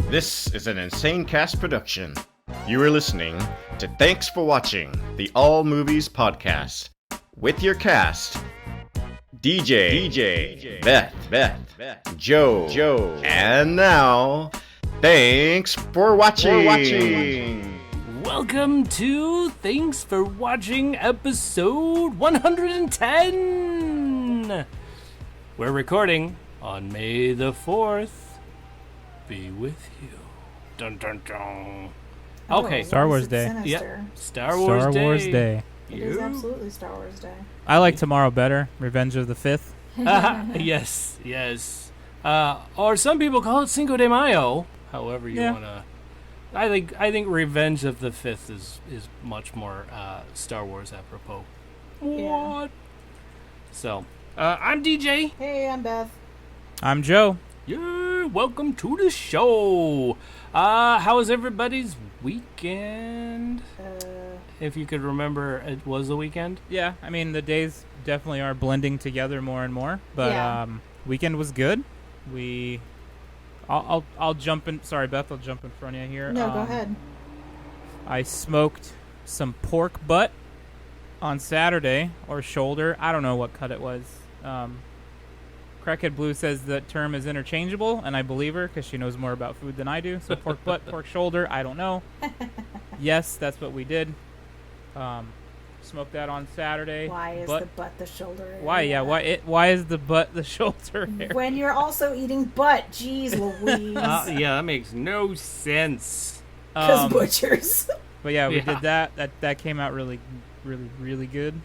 This is an Insane Cast production. You are listening to Thanks for Watching, the All Movies Podcast, with your cast, DJ, Beth, Joe, and now, thanks for watching. Welcome to Thanks for Watching episode 110. We're recording on May the 4th. Be with you. Dun dun dun. Okay. Star Wars Day. Yep. Star Wars Day. It is absolutely Star Wars Day. I like tomorrow better. Revenge of the 5th. Yes. Or some people call it Cinco de Mayo. However you wanna. I think Revenge of the 5th is much more Star Wars apropos. Yeah. What? So, I'm DJ. Hey, I'm Beth. I'm Joe. Yeah, welcome to the show. How was everybody's weekend? If you could remember, it was the weekend. Yeah, I mean the days definitely are blending together more and more, but weekend was good. I'll jump in. Sorry, Beth, I'll jump in front of you here. No, go ahead. I smoked some pork butt on Saturday, or shoulder. I don't know what cut it was. Crackhead Blue says the term is interchangeable, and I believe her because she knows more about food than I do. So pork butt, pork shoulder, I don't know. Yes, that's what we did. Smoked that on Saturday. Why is the butt the shoulder area? Why? Yeah. Why is the butt the shoulder area? When you're also eating butt, jeez Louise. Yeah, that makes no sense. Because butchers. But yeah, we did that. That came out really good.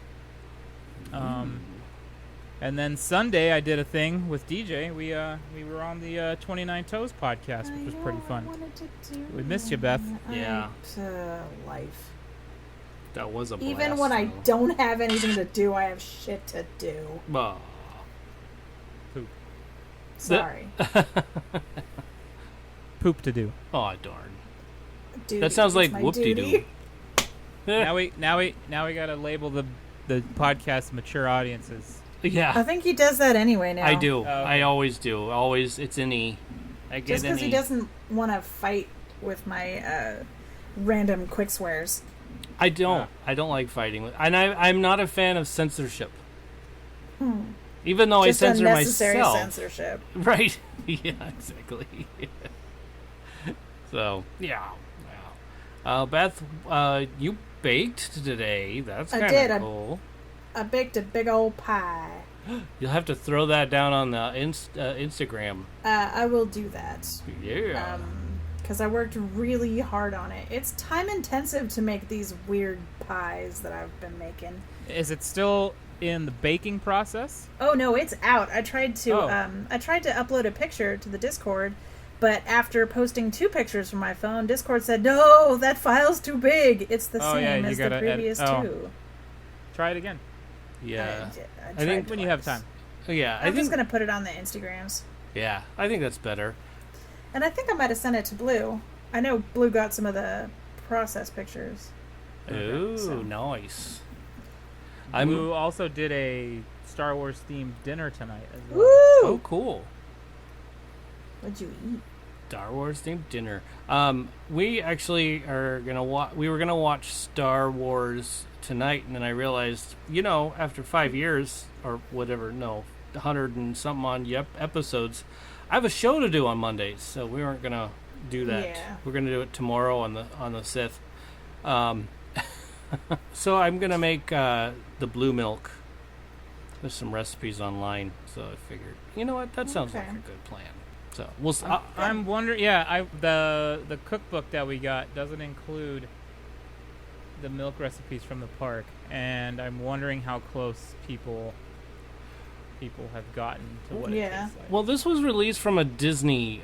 And then Sunday I did a thing with DJ. We were on the 29 Toes podcast, which was pretty fun. We missed you, Beth. Yeah. Life. That was a blast. Even when I don't have anything to do, I have shit to do. Oh. Poop. Sorry. Poop to do. Oh, darn. Duty. That sounds like It's my whoop-de-doo. duty. Now we gotta label the podcast mature audiences. Yeah. I think he does that anyway now. I do. Okay. I always do. Always. It's an E. I get Just because an he E. doesn't want to fight with my random quick swears. I don't. I don't like fighting with. And I'm not a fan of censorship. Even though Just I censor unnecessary myself. censorship. Right. Yeah, exactly. So, yeah. Beth, you baked today. That's I kind did. of cool. I baked a big old pie. You'll have to throw that down on the Instagram. I will do that. Yeah. Because I worked really hard on it. It's time intensive to make these weird pies that I've been making. Is it still in the baking process? Oh no, it's out. I tried to upload a picture to the Discord, but after posting 2 pictures from my phone, Discord said, "No, that file's too big. It's the same as the previous 2." Try it again. Yeah. I think when you have time. Yeah. I'm just gonna put it on the Instagrams. Yeah, I think that's better. And I think I might have sent it to Blue. I know Blue got some of the process pictures. Ooh, nice. Blue also did a Star Wars themed dinner tonight as well. Woo! Oh, cool. What'd you eat? Star Wars themed dinner. We actually are we were gonna watch Star Wars tonight, and then I realized, after 5 years or whatever, 100 and something on episodes, I have a show to do on Mondays, so we weren't gonna do that. Yeah. We're gonna do it tomorrow on the Sith. So I'm gonna make the blue milk. There's some recipes online, so I figured, you know what, that sounds like a good plan. So we'll. I'm wondering. Yeah, the cookbook that we got doesn't include the milk recipes from the park, and I'm wondering how close people have gotten to what it tastes like. Well, this was released from a Disney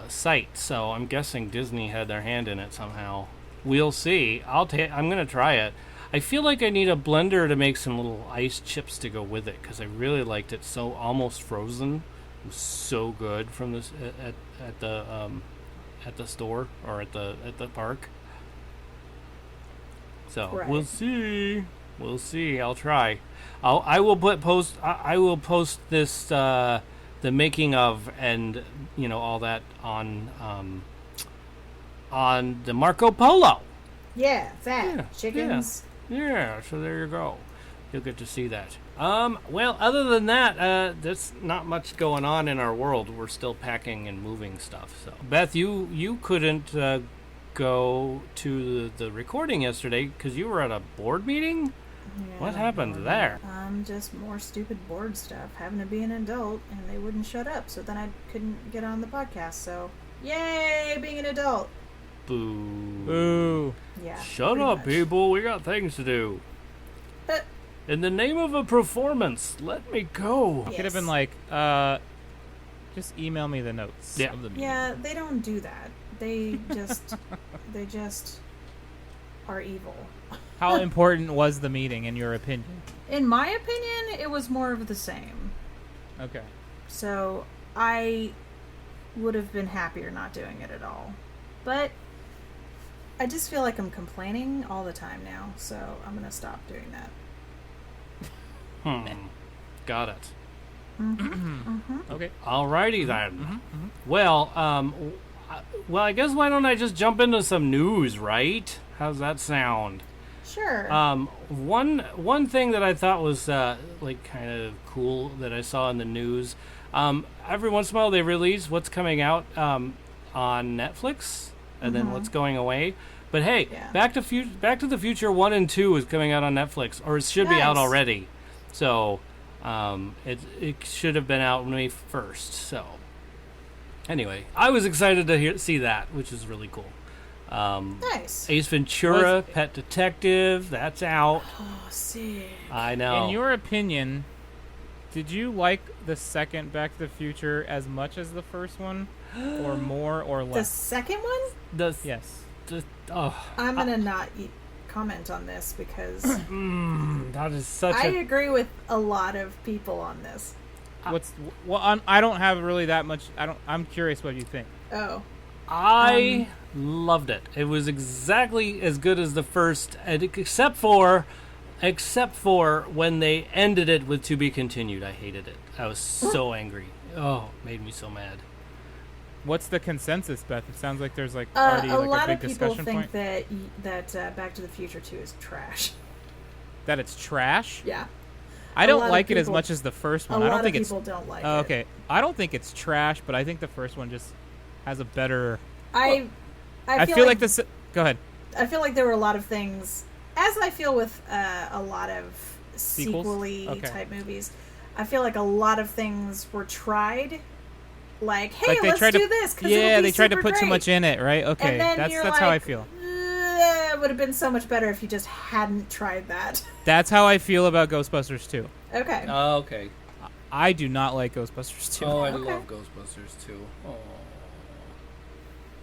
site, so I'm guessing Disney had their hand in it somehow. We'll see. I'm gonna try it. I feel like I need a blender to make some little ice chips to go with it because I really liked it. So almost frozen. It was so good from this at the store or at the park. So We'll see. I'll try. I will post this the making of and all that on on the Marco Polo. Yeah, chickens. Yeah, so there you go. You'll get to see that. Well, other than that, there's not much going on in our world. We're still packing and moving stuff. So, Beth, you couldn't go to the recording yesterday because you were at a board meeting? Yeah, what happened there? Just more stupid board stuff. Having to be an adult, and they wouldn't shut up, so then I couldn't get on the podcast. So, yay, being an adult. Boo. Boo. Yeah. Shut up, people. We got things to do. In the name of a performance, let me go. Yes. Could have been like, just email me the notes. Yeah. Of the meeting. Yeah, they don't do that. They just are evil. How important was the meeting, in your opinion? In my opinion, it was more of the same. Okay. So, I would have been happier not doing it at all. But I just feel like I'm complaining all the time now, so I'm going to stop doing that. Got it. Okay. Alrighty then. Well, I guess why don't I just jump into some news, right? How's that sound? Sure. One thing that I thought was like kind of cool that I saw in the news. Every once in a while they release what's coming out on Netflix and then what's going away. But hey, Back to the Future 1 and 2 is coming out on Netflix, or it should be out already. So it should have been out May 1st. So anyway, I was excited to see that, which is really cool. Nice. Ace Ventura, Pet Detective, that's out. Oh, sick. I know. In your opinion, did you like the second Back to the Future as much as the first one, or more or less? The second one? Yes. I'm gonna not comment on this because that is such I agree with a lot of people on this. I don't have really that much. I'm curious what you think. Oh. I loved it. It was exactly as good as the first, except for when they ended it with "to be continued." I hated it. I was so angry. Oh, it made me so mad. What's the consensus, Beth? It sounds like there's like already like a big discussion point. A lot of people think that Back to the Future 2 is trash. That it's trash? Yeah. I don't like it as much as the first one. I don't think people don't like it. Okay. I don't think it's trash, but I think the first one just has a better... I feel like this... Go ahead. I feel like there were a lot of things, as I feel with a lot of sequel-y type movies, I feel like a lot of things were tried... Like, hey, let's do this. Yeah, they tried to put great. Too much in it, right? Okay, that's like, how I feel. It would have been so much better if you just hadn't tried that. That's how I feel about Ghostbusters 2. Okay. Okay. I do not like Ghostbusters 2. Oh, I love Ghostbusters 2. Oh.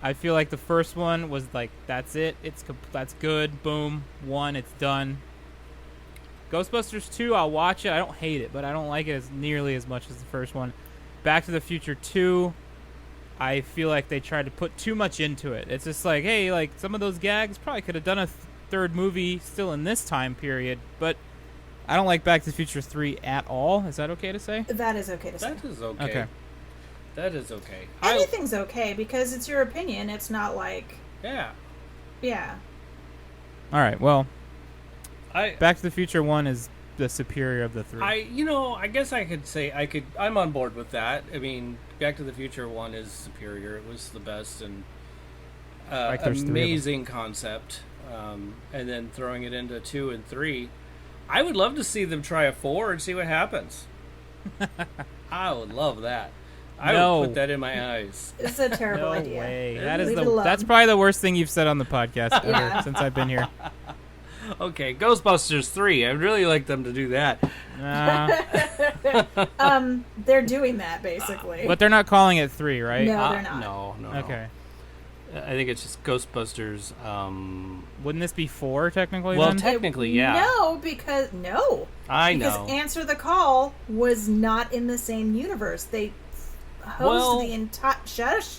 I feel like the first one was like, that's it. That's good. Boom. 1, it's done. Ghostbusters 2, I'll watch it. I don't hate it, but I don't like it as nearly as much as the first one. Back to the Future 2, I feel like they tried to put too much into it. It's just like, hey, like some of those gags probably could have done a third movie still in this time period, but I don't like Back to the Future 3 at all. Is that okay to say? That is okay to say. That is okay. Okay. That is okay. Anything's okay because it's your opinion. It's not like... Yeah. Yeah. All right, well, Back to the Future 1 is the superior of the 3. I guess I could say I'm on board with that. I mean, Back to the Future 1 is superior. It was the best and amazing concept. And then throwing it into 2 and 3, I would love to see them try a 4 and see what happens. I would love that. I would put that in my eyes. It's a terrible idea. No way. That's probably the worst thing you've said on the podcast ever since I've been here. Okay, Ghostbusters 3. I'd really like them to do that. They're doing that, basically. But they're not calling it 3, right? No, they're not. No. Okay. I think it's just Ghostbusters. Wouldn't this be 4, technically, well, then? technically, yeah. No, because... No. I know. Because Answer the Call was not in the same universe. They host the entire... Shush.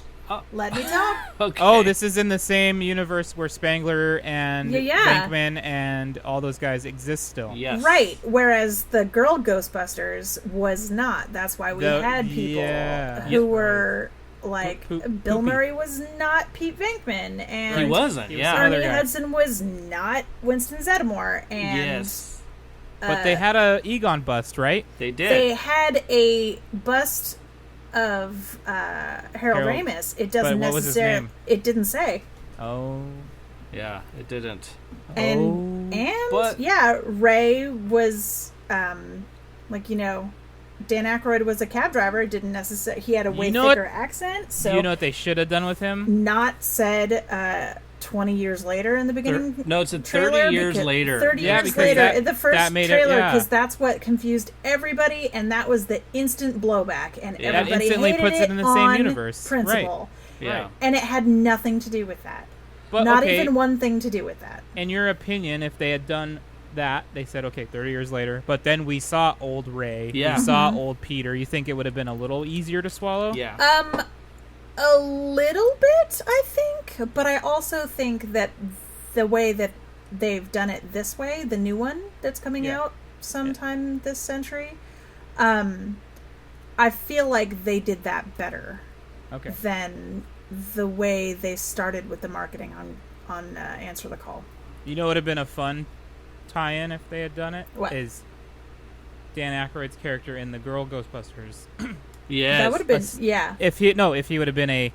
Let me talk. Okay. Oh, this is in the same universe where Spangler and Venkman and all those guys exist still. Yes. Right. Whereas the girl Ghostbusters was not. That's why we had people who were like Bill Murray was not Pete Venkman, and he wasn't. Yeah, Ernie Hudson was not Winston Zeddemore, and yes, but they had a Egon bust, right? they did. they had a bust of Harold Ramis. It doesn't what was his necessarily. name? It didn't say. Oh, Yeah, it didn't. And But- yeah, Ray was like, you know, Dan Aykroyd was a cab driver. It didn't necessarily. He had a way thicker accent. So do you know what they should have done with him? not said 20 years later in the beginning. No, it's a 30 trailer years later. 30 Yeah, years because later, the first that made it- trailer, yeah. because that's what confused everybody, and that was the instant blowback, and Yeah. everybody That instantly hated puts it in the same on universe. principle. Yeah. And it had nothing to do with that. But Not okay, even one thing to do with that. in your opinion, if they had done that, they said, okay, 30 years later, but then we saw old Ray, Yeah. we saw old Peter, you think it would have been a little easier to swallow? Yeah. A little bit, I think, but I also think that the way that they've done it this way, the new one that's coming out sometime this century, I feel like they did that better than the way they started with the marketing on Answer the Call. You know what would have been a fun tie-in if they had done it? What? Is Dan Aykroyd's character in The Girl Ghostbusters. Yes. That would have been, yeah. If he would have been a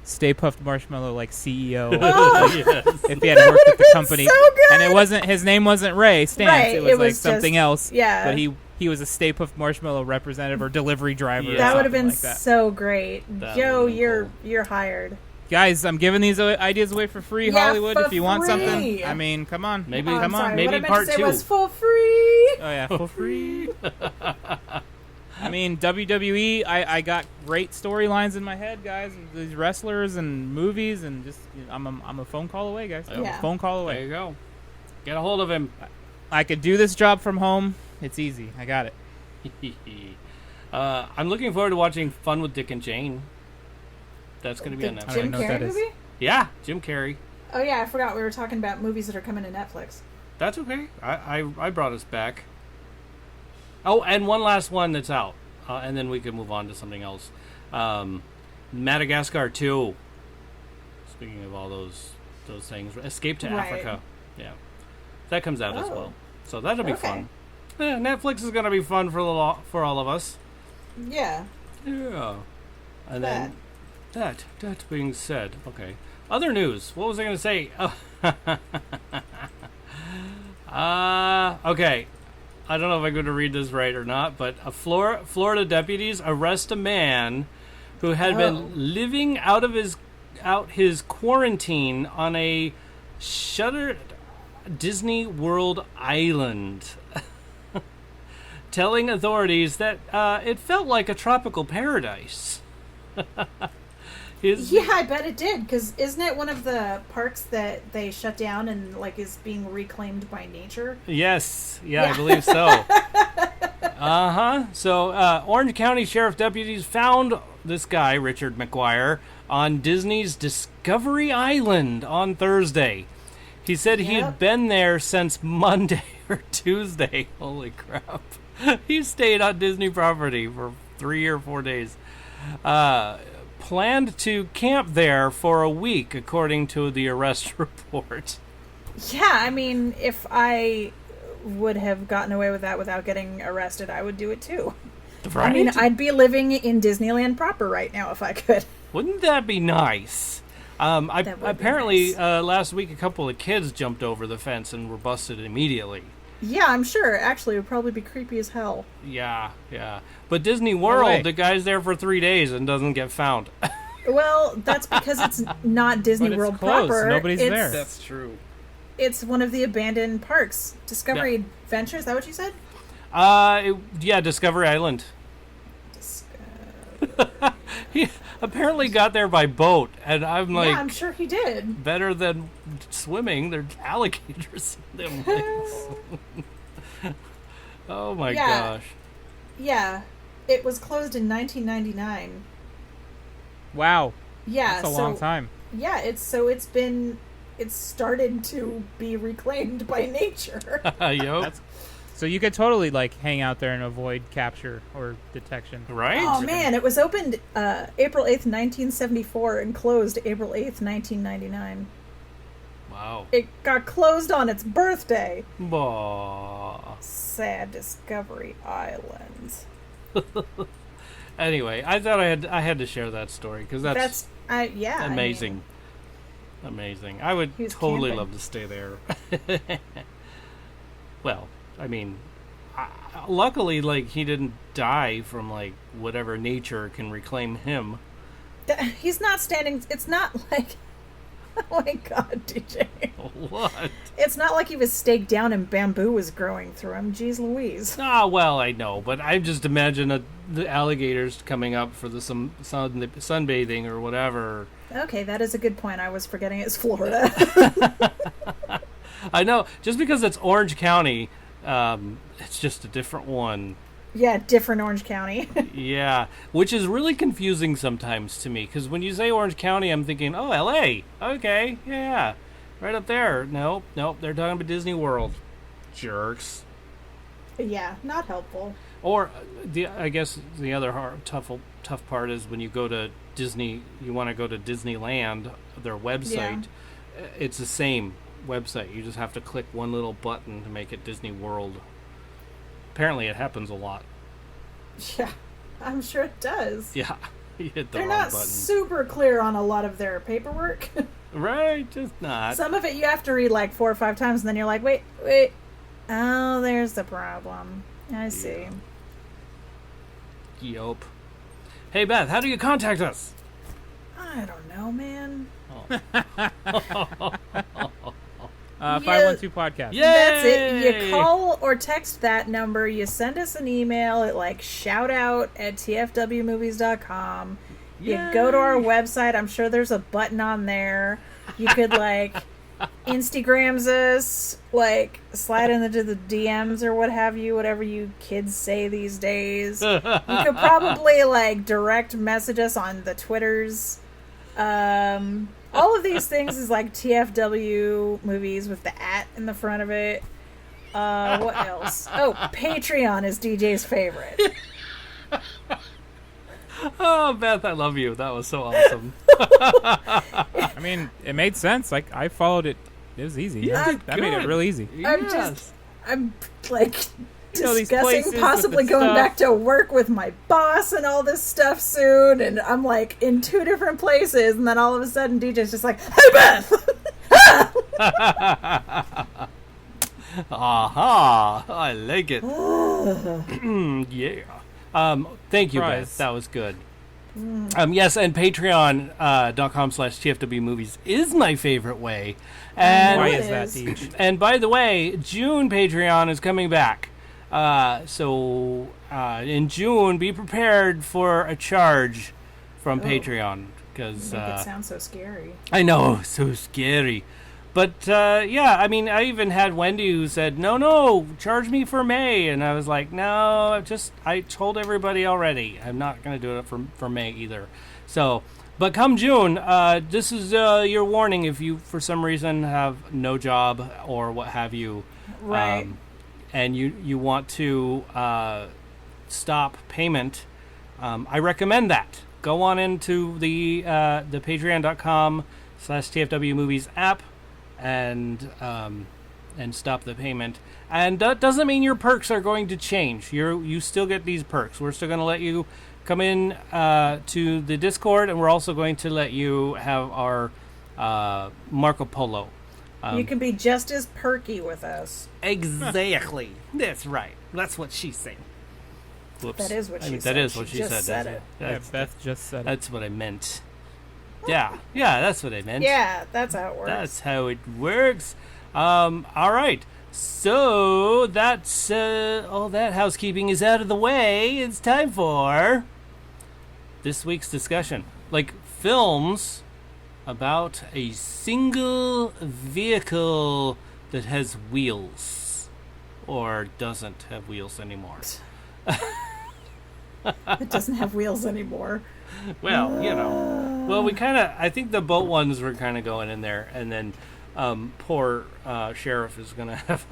Stay Puft Marshmallow like CEO. Oh, Yes. If he had worked at the company, so good. and it wasn't his name wasn't Ray Stantz, Right, it was it like was something just- else. yeah. But he was a Stay Puft Marshmallow representative or delivery driver. Yeah. or That would have something been like that. so great. That Joe, would've been you're hired. Guys, I'm giving these ideas away for free, Yeah, Hollywood. for If you want free. something, I mean, come on, Maybe- I'm come on. sorry, maybe what I meant part to say 2. was for free. Oh yeah, for free. I mean, WWE. I got great storylines in my head, guys. These wrestlers and movies, and just I'm a phone call away, guys. I'm Yeah. a phone call There away. you go. Get a hold of him. I could do this job from home. It's easy. I got it. I'm looking forward to watching Fun with Dick and Jane. That's going to be on The Netflix. Jim know what Carrey that is. movie? Yeah, Jim Carrey. Oh yeah, I forgot we were talking about movies that are coming to Netflix. That's okay. I brought us back. Oh, and one last one that's out, and then we can move on to something else. Madagascar 2. Speaking of all those things, Escape to Right. Africa. Yeah, that comes out as Oh. well. So that'll be Okay. fun. Yeah, Netflix is going to be fun for all of us. Yeah. Yeah. And then that being said, okay. Other news. What was I going to say? Okay. I don't know if I'm going to read this right or not, but Florida deputies arrest a man who had been living out his quarantine on a shuttered Disney World island, telling authorities that it felt like a tropical paradise. Yeah, I bet it did. Because isn't it one of the parks that they shut down and like is being reclaimed by nature? Yes, I believe so. So, Orange County Sheriff deputies found this guy, Richard McGuire, on Disney's Discovery Island on Thursday. He said he had been there since Monday or Tuesday. Holy crap. He stayed on Disney property for 3 or 4 days. Planned to camp there for a week, according to the arrest report. Yeah, I mean, if I would have gotten away with that without getting arrested, I would do it too. Right? I mean, I'd be living in Disneyland proper right now if I could. Wouldn't that be nice? That would be Apparently, nice. last week a couple of kids jumped over the fence and were busted immediately. Yeah, I'm sure. Actually, it would probably be creepy as hell. Yeah. But Disney World, way. the guy's there for 3 days and doesn't get found. Well, that's because it's not Disney But it's World closed. proper. Nobody's It's- there. true. It's one of the abandoned parks. Discovery Adventure, is that what you said? Discovery Island. He apparently got there by boat, and I'm like, yeah, I'm sure he did. better than swimming. There's alligators in them lakes. Oh my gosh. Yeah, it was closed in 1999. Wow, Yeah, that's a long time. Yeah, it's started to be reclaimed by nature. Yup. So you could totally like hang out there and avoid capture or detection. Right? Oh man, it was opened April 8th, 1974 and closed April 8th, 1999. Wow. It got closed on its birthday. Bah. Sad Discovery Island. Anyway, I thought I had to share that story because that's amazing. I mean, amazing. I would totally love to stay there. Well, I mean, luckily, like, he didn't die from, like, whatever nature can reclaim him. He's not standing... It's not like... Oh my god, DJ. What? It's not like he was staked down and bamboo was growing through him. Jeez Louise. Ah, well, I know, but I just imagine the alligators coming up for the sunbathing or whatever. Okay, that is a good point. I was forgetting it's Florida. I know. Just because it's Orange County, it's just a different one. Yeah, different Orange County. Yeah, which is really confusing sometimes to me, because when you say Orange County, I'm thinking, oh, L.A., okay, yeah, right up there. Nope, they're talking about Disney World. Jerks. Yeah, not helpful. Or, I guess the other tough part is when you go to Disney, you want to go to Disneyland, their website, it's the same website. You just have to click one little button to make it Disney World. Apparently it happens a lot. Yeah, I'm sure it does. Yeah, you hit the They're wrong not button. super clear on a lot of their paperwork. Right, just not. Some of it you have to read like 4 or 5 times, and then you're like, wait. Oh, there's the problem. I see. Yup. Hey, Beth, how do you contact us? I don't know, man. 512 podcast. Yay! That's it. You call or text that number. You send us an email at like shoutout@tfwmovies.com. You go to our website. I'm sure there's a button on there. You could like Instagrams us, like slide into the DMs or what have you, whatever you kids say these days. You could probably like direct message us on the Twitters. All of these things is like TFW movies with the @ in the front of it. What else? Oh, Patreon is DJ's favorite. Oh, Beth, I love you. That was so awesome. I mean, it made sense. Like, I followed it. It was easy. Yeah, that made it real easy. I'm like these discussing places possibly with the going stuff. back to work with my boss and all this stuff soon, and I'm like in 2 different places, and then all of a sudden DJ's just like, "Hey Beth!" Aha! I like it. Yeah. Thank you, Surprise. Beth. That was good. Yes, and patreon.com/tfwmovies is my favorite way. And Why it is that, is. Deej? And by the way, June Patreon is coming back. So in June, be prepared for a charge from Patreon. Because Make it sound so scary. I know, so scary. But yeah, I mean, I even had Wendy who said, no, charge me for May. And I was like, no, I told everybody already. I'm not going to do it for May either. So, but come June, this is your warning if you, for some reason, have no job or what have you. Right. And you want to stop payment, I recommend that. Go on into the patreon.com/TFWmovies app and stop the payment. And that doesn't mean your perks are going to change. You still get these perks. We're still going to let you come in to the Discord, and we're also going to let you have our Marco Polo. You can be just as perky with us. Exactly. That's right. That's what she's saying. Whoops. That is what she That said. is what She she just said. said it. Yeah, Beth just said it. That's what I meant. Yeah, that's what I meant. Yeah, that's how it works. That's how it works. All right. So that's all that housekeeping is out of the way. It's time for this week's discussion. Like films about a single vehicle that has wheels or doesn't have wheels anymore. It doesn't have wheels anymore. Well, Well, I think the boat ones were kind of going in there, and then poor Sheriff is going to have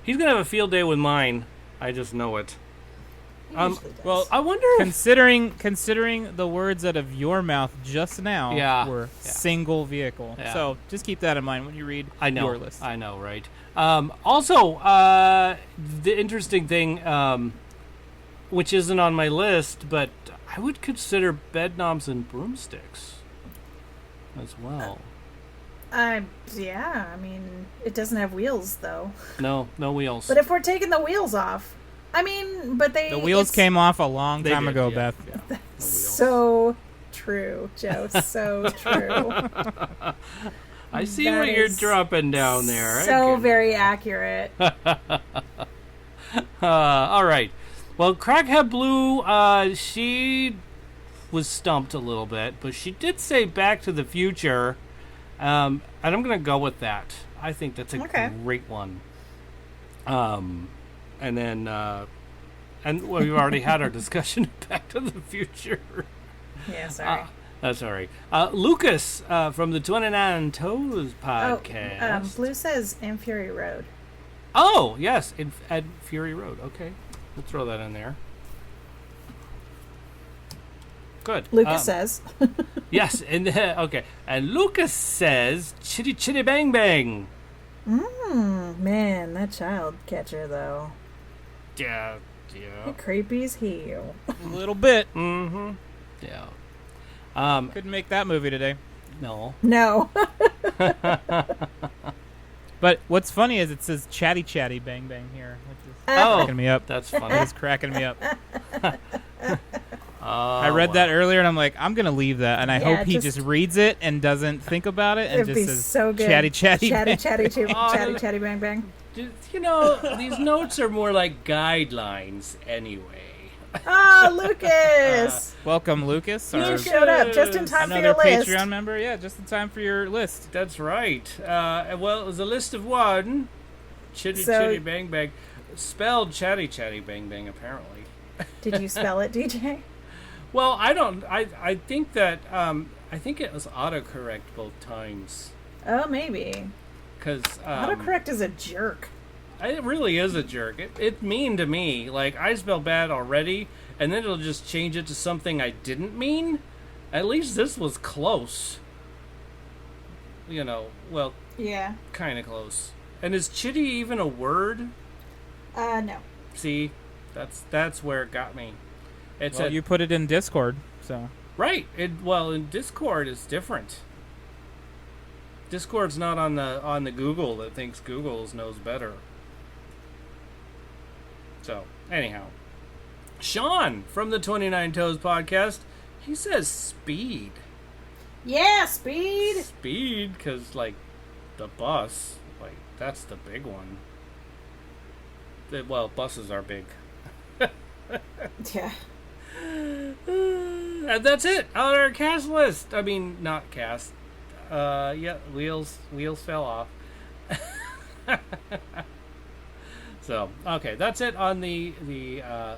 He's going to have a field day with mine. I just know it. Well, I wonder if... Considering the words out of your mouth just now were single vehicle. Yeah. So just keep that in mind when you read your list. I know, right? Also, the interesting thing, which isn't on my list, but I would consider bed knobs and broomsticks as well. Yeah, I mean, it doesn't have wheels, though. No wheels. But if we're taking the wheels off, I mean, but the wheels came off a long time ago, Beth. Yeah. So true, Joe. So true. I see what you're dropping down there. So very accurate. All right. Well, Crackhead Blue, she was stumped a little bit, but she did say Back to the Future, and I'm going to go with that. I think that's a great one. And then, we've already had our discussion of Back to the Future. Yeah, sorry. That's all right. Lucas from the 29 Toes podcast. Blue says in Fury Road. Oh, yes, at Fury Road. Okay, we'll throw that in there. Good. Lucas says. Yes, and okay. And Lucas says Chitty Chitty Bang Bang. Man, that child catcher, though. Yeah. Creepy as hell. A little bit. Mm-hmm. Yeah. Couldn't make that movie today. No. But what's funny is it says Chatty Chatty Bang Bang here, which is cracking me up. That's funny. It's cracking me up. I read that earlier, and I'm like, I'm going to leave that, and I hope he just reads it and doesn't think about it and just says so good. Chatty Chatty Chatty Chatty Chatty Chatty Bang Bang. You know, these notes are more like guidelines anyway. Oh, Lucas! Welcome, Lucas. You showed up just in time for your list. Another Patreon member, yeah, just in time for your list. That's right. Well, it was a list of one. Chitty Chitty Bang Bang. Spelled Chatty Chatty Bang Bang, apparently. Did you spell it, DJ? Well, I don't. I think that. I think it was autocorrect both times. Oh, maybe. Because autocorrect is a jerk. It really is a jerk. It's mean to me. Like, I spell bad already, and then it'll just change it to something I didn't mean. At least this was close. You know, well, yeah, kind of close. And is chitty even a word? No. See, that's where it got me. You put it in Discord, so right. In Discord it's different. Discord's not on the Google that thinks Google knows better. So, anyhow. Sean from the 29 Toes podcast, he says speed. Yeah, speed. Speed, because, like, the bus, like, that's the big one. Well, buses are big. Yeah. And that's it on our cast list. I mean, not cast. Wheels fell off. So, okay, that's it on the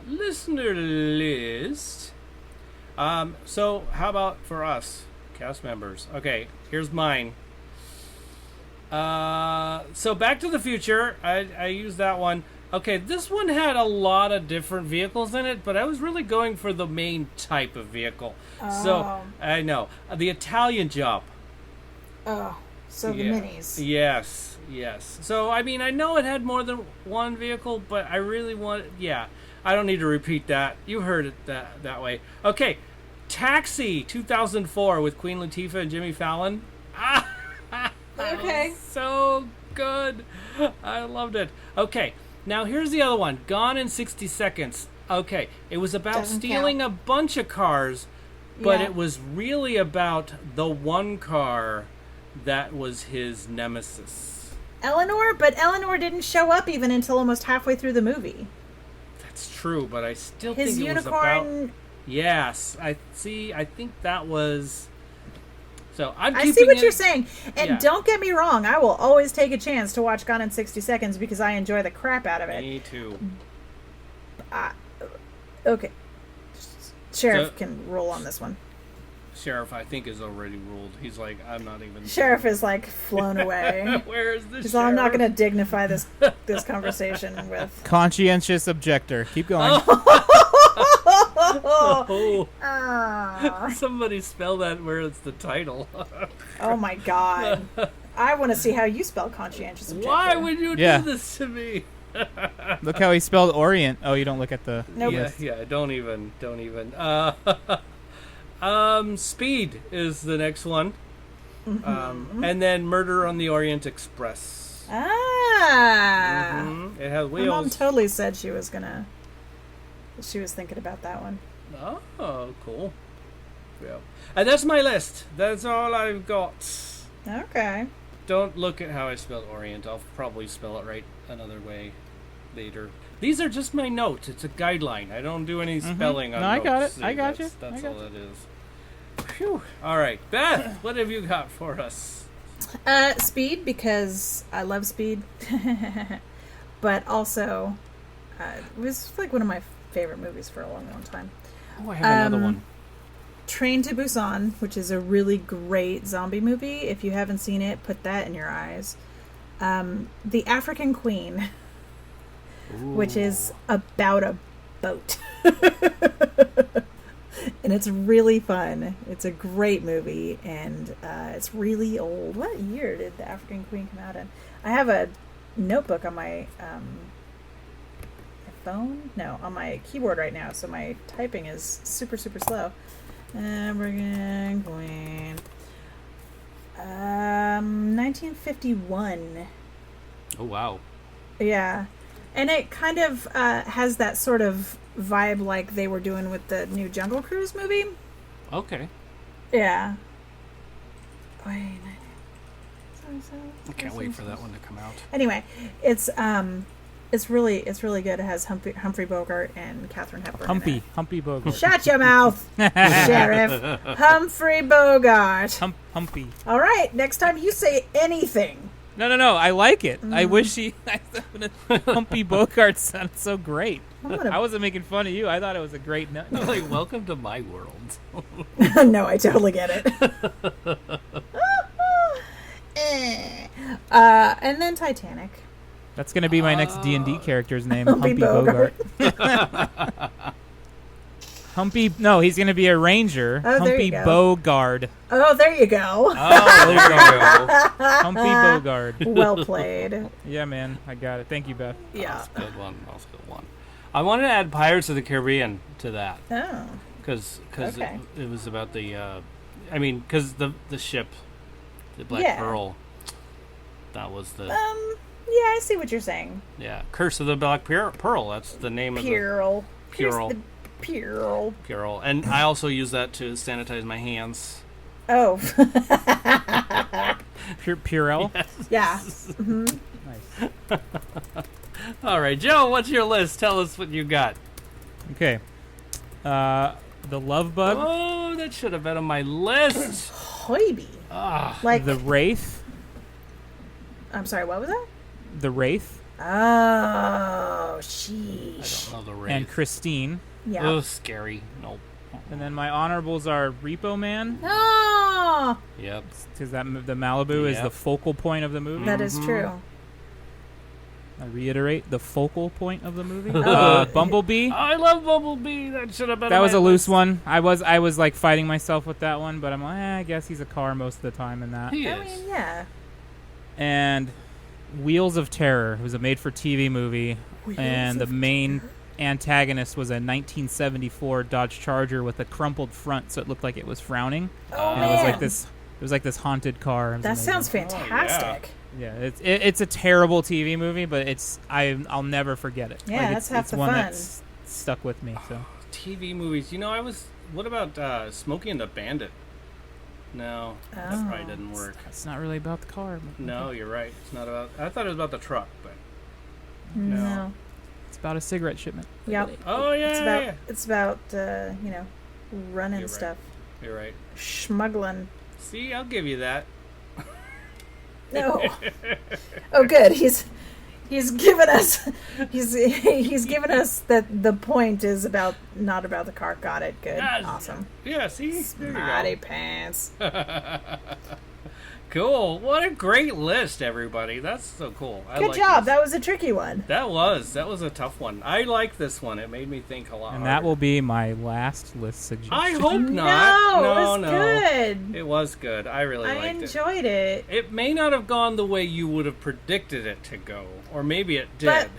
listener list. So how about for us, cast members? Okay, here's mine. So Back to the Future, I used that one. Okay, this one had a lot of different vehicles in it, but I was really going for the main type of vehicle. Oh. So, I know. The Italian Job. Oh, so the minis. Yes. So, I mean, I know it had more than one vehicle, but I really I don't need to repeat that. You heard it that way. Okay, Taxi 2004 with Queen Latifah and Jimmy Fallon. Okay. So good. I loved it. Okay, now here's the other one. Gone in 60 Seconds. Okay, it was about stealing a bunch of cars, but it was really about the one car that was his nemesis. Eleanor? But Eleanor didn't show up even until almost halfway through the movie. That's true, but I still his think it unicorn... was about... Yes, I think that was... So I see what you're saying. And don't get me wrong, I will always take a chance to watch Gone in 60 Seconds because I enjoy the crap out of it. Me too. Okay. Sheriff can roll on this one. Sheriff, I think, is already ruled. He's like, I'm not even... Sheriff is, like, flown away. Where is the He's sheriff? all, I'm not going to dignify this conversation with... Conscientious objector. Keep going. Somebody spell that where it's the title. Oh, my God. I want to see how you spell conscientious objector. Why would you do this to me? Look how he spelled Orient. Oh, you don't look at the... Nope. Yeah, don't even. Speed is the next one. And then Murder on the Orient Express. Ah. It has wheels. My mom totally said she was thinking about that one. Oh, cool. Yeah. And that's my list. That's all I've got. Okay. Don't look at how I spelled Orient. I'll probably spell it right another way later. These are just my notes. It's a guideline. I don't do any spelling on notes. I got it. See, I got you. That's all it is. Phew. All right. Beth, what have you got for us? Speed, because I love Speed. But also, it was like one of my favorite movies for a long, long time. Oh, I have another one. Train to Busan, which is a really great zombie movie. If you haven't seen it, put that in your eyes. The African Queen, which is about a boat. And it's really fun. It's a great movie, and it's really old. What year did The African Queen come out in? I have a notebook on my phone? No, on my keyboard right now, so my typing is super, super slow. African Queen. 1951. Oh, wow. Yeah. And it kind of has that sort of vibe like they were doing with the new Jungle Cruise movie. Okay. Yeah. Wait. I can't wait for that one to come out. Anyway, it's really good. It has Humphrey Bogart and Katharine Hepburn. Humpy Bogart. Shut your mouth, Sheriff. Humphrey Bogart. Humpy. All right. Next time you say anything. No. I like it. I wish Humpy Bogart sounded so great. I wasn't making fun of you. I thought it was a great nut. Like, welcome to my world. No, I totally get it. And then Titanic. That's going to be my next D&D character's name, Humpy Bogart. No, he's going to be a ranger. Oh, Humpy Bogart. Oh, there you go. Oh, there you go. Humpy Bogart. Well played. Yeah, man. I got it. Thank you, Beth. Yeah. That's a good one. I wanted to add Pirates of the Caribbean to that. Oh. Because Okay. it was about the... because the ship, the Black Pearl, that was the... Yeah, I see what you're saying. Yeah, Curse of the Black Pearl. That's the name of the... Pearl. Pearl. And I also use that to sanitize my hands. Oh. Purell? Yes. Yeah. Mm-hmm. Nice. All right, Joe, what's your list? Tell us what you got. Okay. The Love Bug. Oh, that should have been on my list. Hoiby. Like The Wraith. I'm sorry, what was that? The Wraith. Oh, sheesh. I don't know the Wraith. And Christine. Yeah. Oh, scary. Nope. And then my honorables are Repo Man. Oh, Yep. Because the Malibu is Yep. the focal point of the movie. that is true. I reiterate, the focal point of the movie. Oh. Bumblebee. I love Bumblebee. That should have been. That on was my a loose list. one. I was like fighting myself with that one, but I'm like, I guess he's a car most of the time in that. He I is. mean, yeah. And Wheels of Terror. It was a made-for-TV movie, and the main antagonist was a 1974 Dodge Charger with a crumpled front, so it looked like it was frowning. Oh, and man. it was like this haunted car. It was That amazing. sounds fantastic. Yeah, it's a terrible TV movie, but I'll never forget it. Yeah, that's half it's the one fun. that's stuck with me. So TV movies. What about Smokey and the Bandit? No, that probably didn't work. it's not really about the car. But No, you're right. It's not about. I thought it was about the truck, but No. it's about a cigarette shipment. Yep. oh yeah, It's about running You're right. stuff, You're right. schmuggling. See, I'll give you that. No. Oh, good. He's given us he's given us that the point is not about the car. Got it. Good. Yes. Awesome. Yeah, see? Smarty pants. Cool. What a great list, everybody. That's so cool. Good job. That was a tricky one. That was a tough one. I like this one. It made me think a lot. And harder. that will be my last list suggestion. I hope not. No, it was good. It was good. I really liked it. I enjoyed it. It may not have gone the way you would have predicted it to go, or maybe it did. But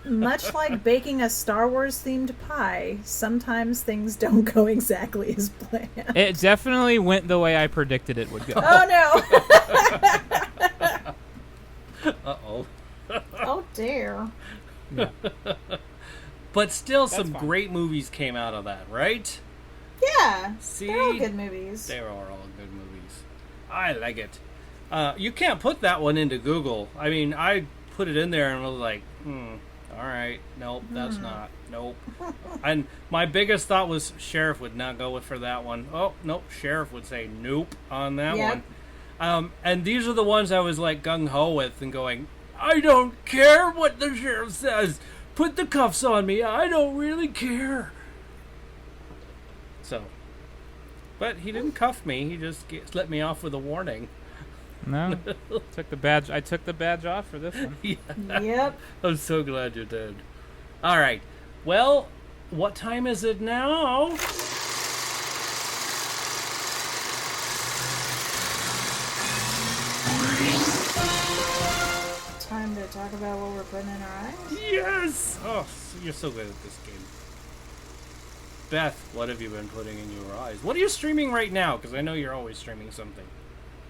much like baking a Star Wars themed pie, sometimes things don't go exactly as planned. It definitely went the way I predicted it would go. Oh no. Uh-oh. Oh dear. Yeah. But still, That's some fine. great movies came out of that, right? Yeah. See? They're all good movies. They are all good movies. I like it. You can't put that one into Google. I mean, I put it in there and was like, all right, nope, that's not. Nope. And my biggest thought was Sheriff would not go for that one. Oh, nope, Sheriff would say nope on that Yep. one. And these are the ones I was like gung-ho with and going, I don't care what the sheriff says. Put the cuffs on me. I don't really care. So, but he didn't cuff me. He just let me off with a warning. No, took the badge. I took the badge off for this one. Yeah. Yep. I'm so glad you did. All right. Well, what time is it now? Time to talk about what we're putting in our eyes. Yes. Oh, you're so good at this game. Beth, what have you been putting in your eyes? What are you streaming right now? Because I know you're always streaming something.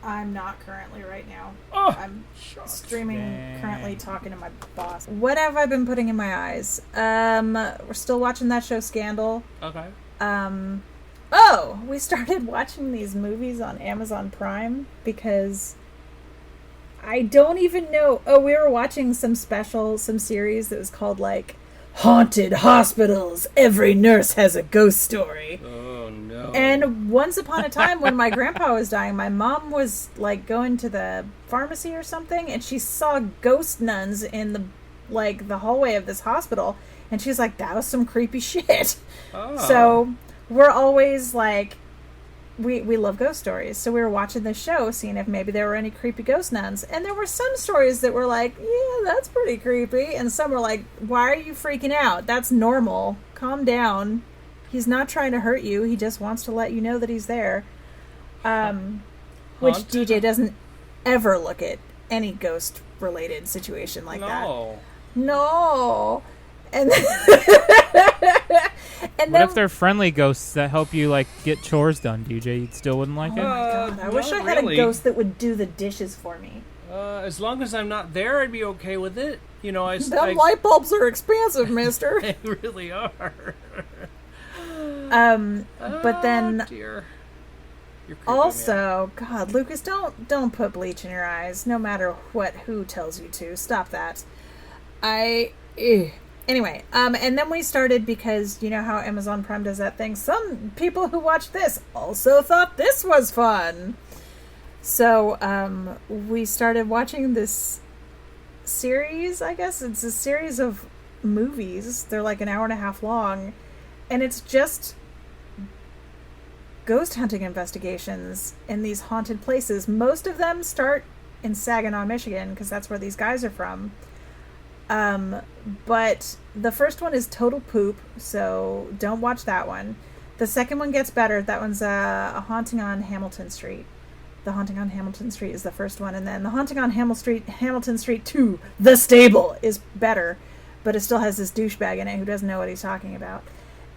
I'm not currently right now. Oh, I'm shucks. streaming Dang. currently talking to my boss. What have I been putting in my eyes? We're still watching that show Scandal. Okay. Oh, we started watching these movies on Amazon Prime because I don't even know. Oh, we were watching some series that was called like Haunted Hospitals. Every nurse has a ghost story. Oh, no. And once upon a time when my grandpa was dying, my mom was like going to the pharmacy or something and she saw ghost nuns in the hallway of this hospital and she's like, that was some creepy shit. Oh. So we're always like, we love ghost stories. So we were watching this show, seeing if maybe there were any creepy ghost nuns. And there were some stories that were like, yeah, that's pretty creepy. And some were like, why are you freaking out? That's normal. Calm down. He's not trying to hurt you. He just wants to let you know that he's there. Which DJ doesn't ever look at any ghost-related situation like that. No. And and What then, if they're friendly ghosts that help you like get chores done, DJ? You still wouldn't like oh it? my god, I wish I not had really. a ghost that would do the dishes for me. As long as I'm not there, I'd be okay with it. You know, Them light bulbs are expensive, mister. They really are. But then Dear. You're creeping me out. also, God, Lucas, don't put bleach in your eyes, no matter who tells you to. Stop that. Anyway, and then we started because you know how Amazon Prime does that thing. Some people who watched this also thought this was fun. So, we started watching this series, I guess. It's a series of movies. They're like an hour and a half long. And it's just ghost hunting investigations in these haunted places. Most of them start in Saginaw, Michigan, because that's where these guys are from. But the first one is total poop, so don't watch that one. The second one gets better. That one's a haunting on Hamilton Street. The Haunting on Hamilton Street is the first one, and then The Haunting on Hamilton Street 2, The Stable, is better, but it still has this douchebag in it who doesn't know what he's talking about.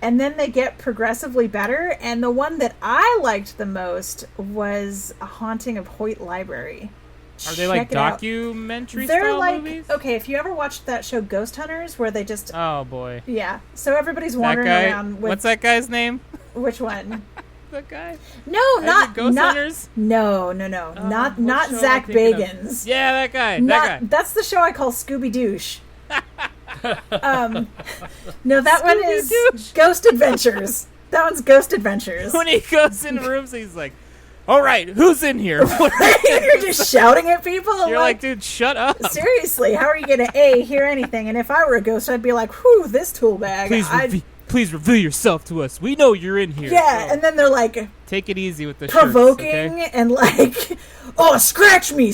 And then they get progressively better, and the one that I liked the most was A Haunting of Hoyt Library. Are they like Check it out. documentary They're style like, movies? okay, if you ever watched that show Ghost Hunters, where they just, Oh boy. yeah, so everybody's That wandering guy. around with, What's that guy's name? which one? That guy. No, Is it Ghost not, Hunters? no, not what show am I Zach thinking of? Bagans. Yeah, that guy. Not, That guy. That's the show I call Scooby Douche. No, that one is Scooby-Doosh. Ghost Adventures. That one's Ghost Adventures. When he goes in rooms, he's like, all right, who's in here? You're just shouting at people. You're like, dude, shut up. Seriously, how are you going to hear anything? And if I were a ghost, I'd be like, whew, this tool bag. Please reveal yourself to us. We know you're in here. Yeah, and then they're like, take it easy with the provoking shirts, okay? and like, oh, scratch me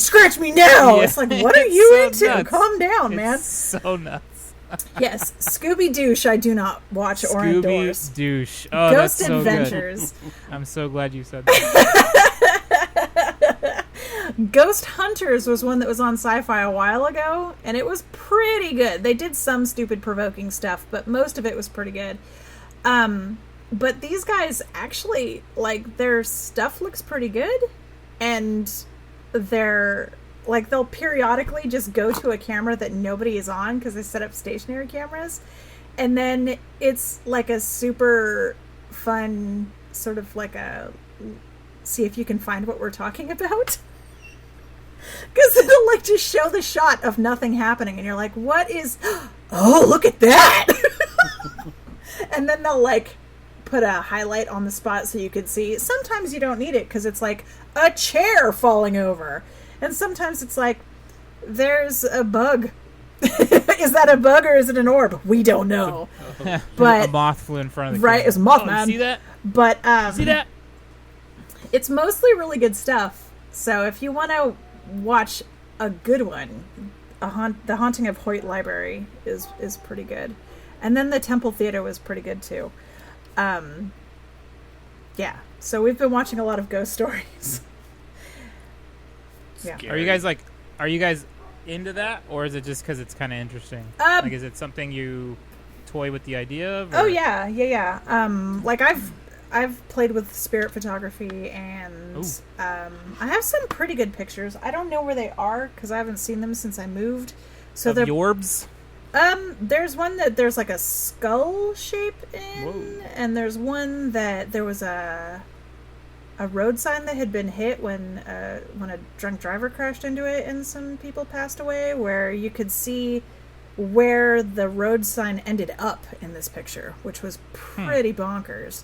now. Yeah, it's like, what are you so into? Nuts. Calm down, man. It's so nuts. Yes, Scooby Douche. I do not watch or endorse. Scooby Douche. Oh, Ghost that's so Adventures. Good. I'm so glad you said that. Ghost Hunters was one that was on Sci-Fi a while ago, and it was pretty good. They did some stupid provoking stuff, but most of it was pretty good. But these guys actually, like, their stuff looks pretty good, and they're like, they'll periodically just go to a camera that nobody is on because they set up stationary cameras, and then it's like a super fun sort of like a see if you can find what we're talking about. Because it'll like just show the shot of nothing happening, and you're like, what is, oh, look at that. And then they'll like put a highlight on the spot so you could see. Sometimes you don't need it because it's like a chair falling over, and sometimes it's like there's a bug. Is that a bug or is it an orb? We don't know. But a moth flew in front of the right, camera. it's a Mothman. See that? But see that? It's mostly really good stuff. So if you want to watch a good one, The Haunting of Hoyt Library is pretty good. And then the Temple Theater was pretty good too. Yeah. So we've been watching a lot of ghost stories. Yeah. Scary. Are you guys into that, or is it just because it's kind of interesting? Like, is it something you toy with the idea of? Or? Oh yeah. Like I've played with spirit photography, and I have some pretty good pictures. I don't know where they are because I haven't seen them since I moved. So they're Yorbs. There's one that there's like a skull shape in. Whoa. And there's one that there was a road sign that had been hit when a drunk driver crashed into it and some people passed away, where you could see where the road sign ended up in this picture, which was pretty bonkers.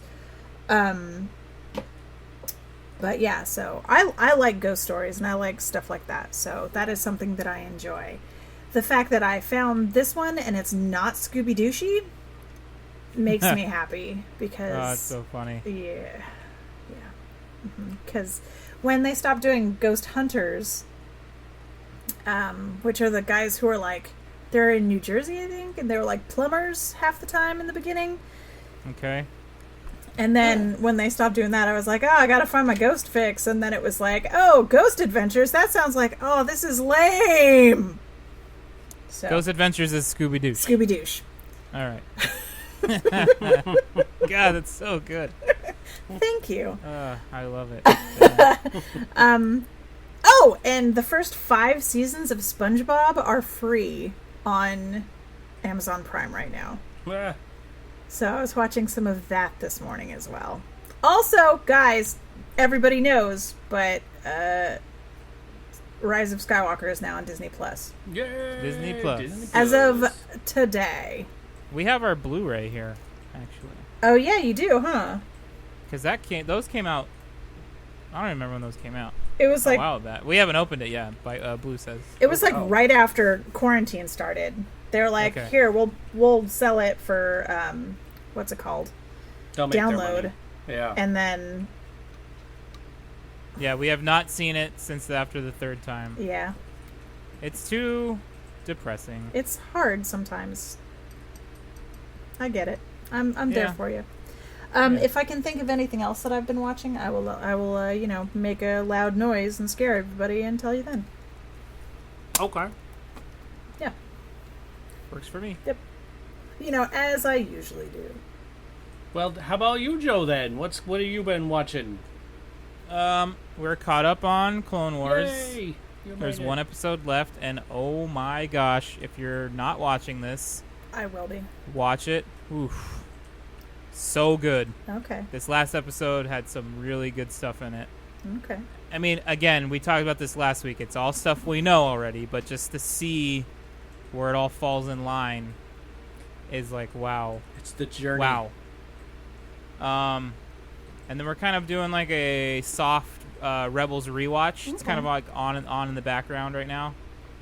But yeah, so I like ghost stories and I like stuff like that, so that is something that I enjoy. The fact that I found this one and it's not Scooby-Dooshie makes me happy, because oh, it's so funny. Yeah. Because when they stopped doing Ghost Hunters, which are the guys who are like, they're in New Jersey, I think, and they were like plumbers half the time in the beginning. Okay. And then when they stopped doing that, I was like, oh, I gotta find my ghost fix. And then it was like, oh, Ghost Adventures, that sounds like, oh, this is lame. So, Ghost Adventures is Scooby-Doosh. Scooby-Doosh. All right. God, that's so good. Thank you. I love it. Yeah. Oh, and the first 5 seasons of SpongeBob are free on Amazon Prime right now. So I was watching some of that this morning as well. Also, guys, everybody knows, but Rise of Skywalker is now on Disney Plus. Yay! Disney Plus. As of today. We have our Blu-ray here, actually. Oh yeah, you do, huh? Because those came out. I don't remember when those came out. It was like, a while back. We haven't opened it yet. Blue says it was like right after quarantine started. They're like, okay. Here, we'll sell it for what's it called? They'll make their Download. money. Yeah. And then yeah, we have not seen it since after the 3rd time. yeah, It's too depressing. it's hard sometimes. I get it. I'm there Yeah. for you. If I can think of anything else that I've been watching, I will make a loud noise and scare everybody and tell you then. Okay. Yeah. Works for me. Yep. As I usually do. Well, how about you, Joe, then? What have you been watching? We're caught up on Clone Wars. Yay! There's one episode left, and oh my gosh, if you're not watching this, I will be. watch it. Oof. So good. Okay. This last episode had some really good stuff in it. Okay. I mean, again, we talked about this last week. It's all stuff we know already, but just to see where it all falls in line is like, wow. It's the journey. Wow. And then we're kind of doing like a soft Rebels rewatch. It's kind of like on in the background right now.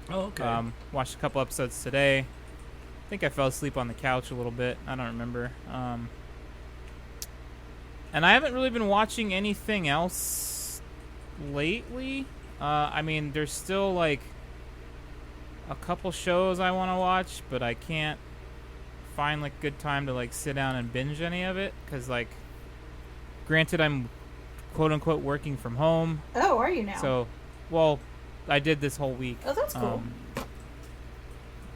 Oh, okay. Watched a couple episodes today. I think I fell asleep on the couch a little bit. I don't remember. And I haven't really been watching anything else lately. I mean, there's still like a couple shows I want to watch, but I can't find like good time to like sit down and binge any of it because, like, granted, I'm quote unquote working from home. Oh, are you now? So, well, I did this whole week. Oh, that's cool.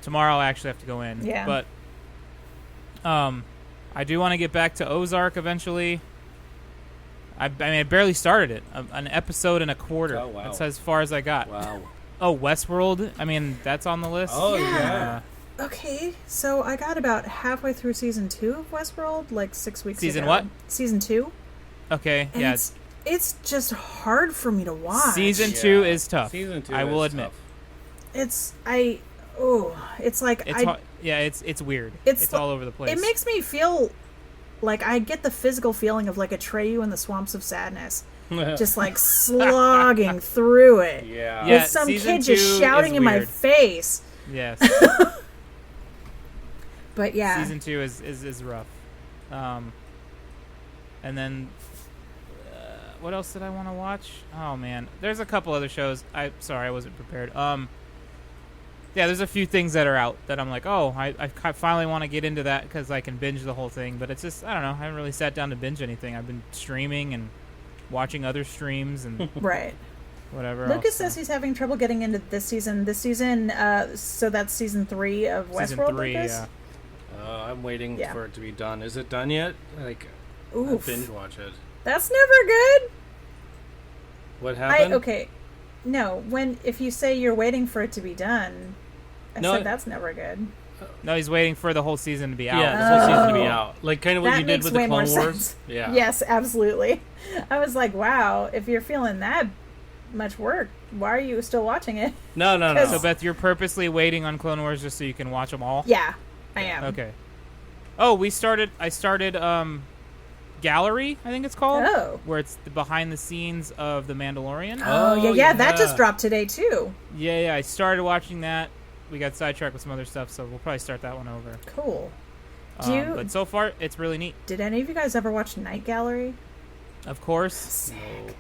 Tomorrow I actually have to go in. Yeah. But I do want to get back to Ozark eventually. I mean, I barely started it. An episode and a quarter. Oh, wow. That's as far as I got. Wow. Oh, Westworld. I mean, that's on the list. Oh, yeah. Okay, so I got about halfway through season 2 of Westworld, like 6 weeks ago. Season what? Season 2. Okay, And yeah. it's just hard for me to watch. Season 2 is tough. Season 2 I will is admit. tough. It's like it's weird. It's all over the place. It makes me feel like I get the physical feeling of like Atreyu in the Swamps of Sadness. Just like slogging through it. Yeah. Yeah, With some season kid just 2 shouting is in my weird. face. Yes. But yeah. Season 2 is rough. And then what else did I want to watch? Oh man, there's a couple other shows. I wasn't prepared. Yeah, there's a few things that are out that I'm like, oh, I finally want to get into that because I can binge the whole thing. But it's just, I don't know. I haven't really sat down to binge anything. I've been streaming and watching other streams and Right. whatever. Lucas else, says he's having trouble getting into this season. So that's season 3 of Season Westworld, 3, Lucas? yeah. I'm waiting Yeah. for it to be done. Is it done yet? Like, Oof. I binge watch it. That's never good. What happened? Okay. No, if you say you're waiting for it to be done, I No, said that's never good. No, he's waiting for the whole season to be out. Yeah, the whole season to be Oh. out. Like kind of what That you did makes with the way more Clone Wars. sense. Yeah. Yes, absolutely. I was like, wow, if you're feeling that much work, why are you still watching it? No. So Beth, you're purposely waiting on Clone Wars just so you can watch them all? Yeah, I am. Okay. Oh, I started Gallery, I think it's called. Oh. Where it's the behind the scenes of The Mandalorian. Oh, yeah, that yeah. just dropped today, too. Yeah, I started watching that. We got sidetracked with some other stuff, so we'll probably start that one over. Cool. But so far, it's really neat. Did any of you guys ever watch Night Gallery? Of course, Sick.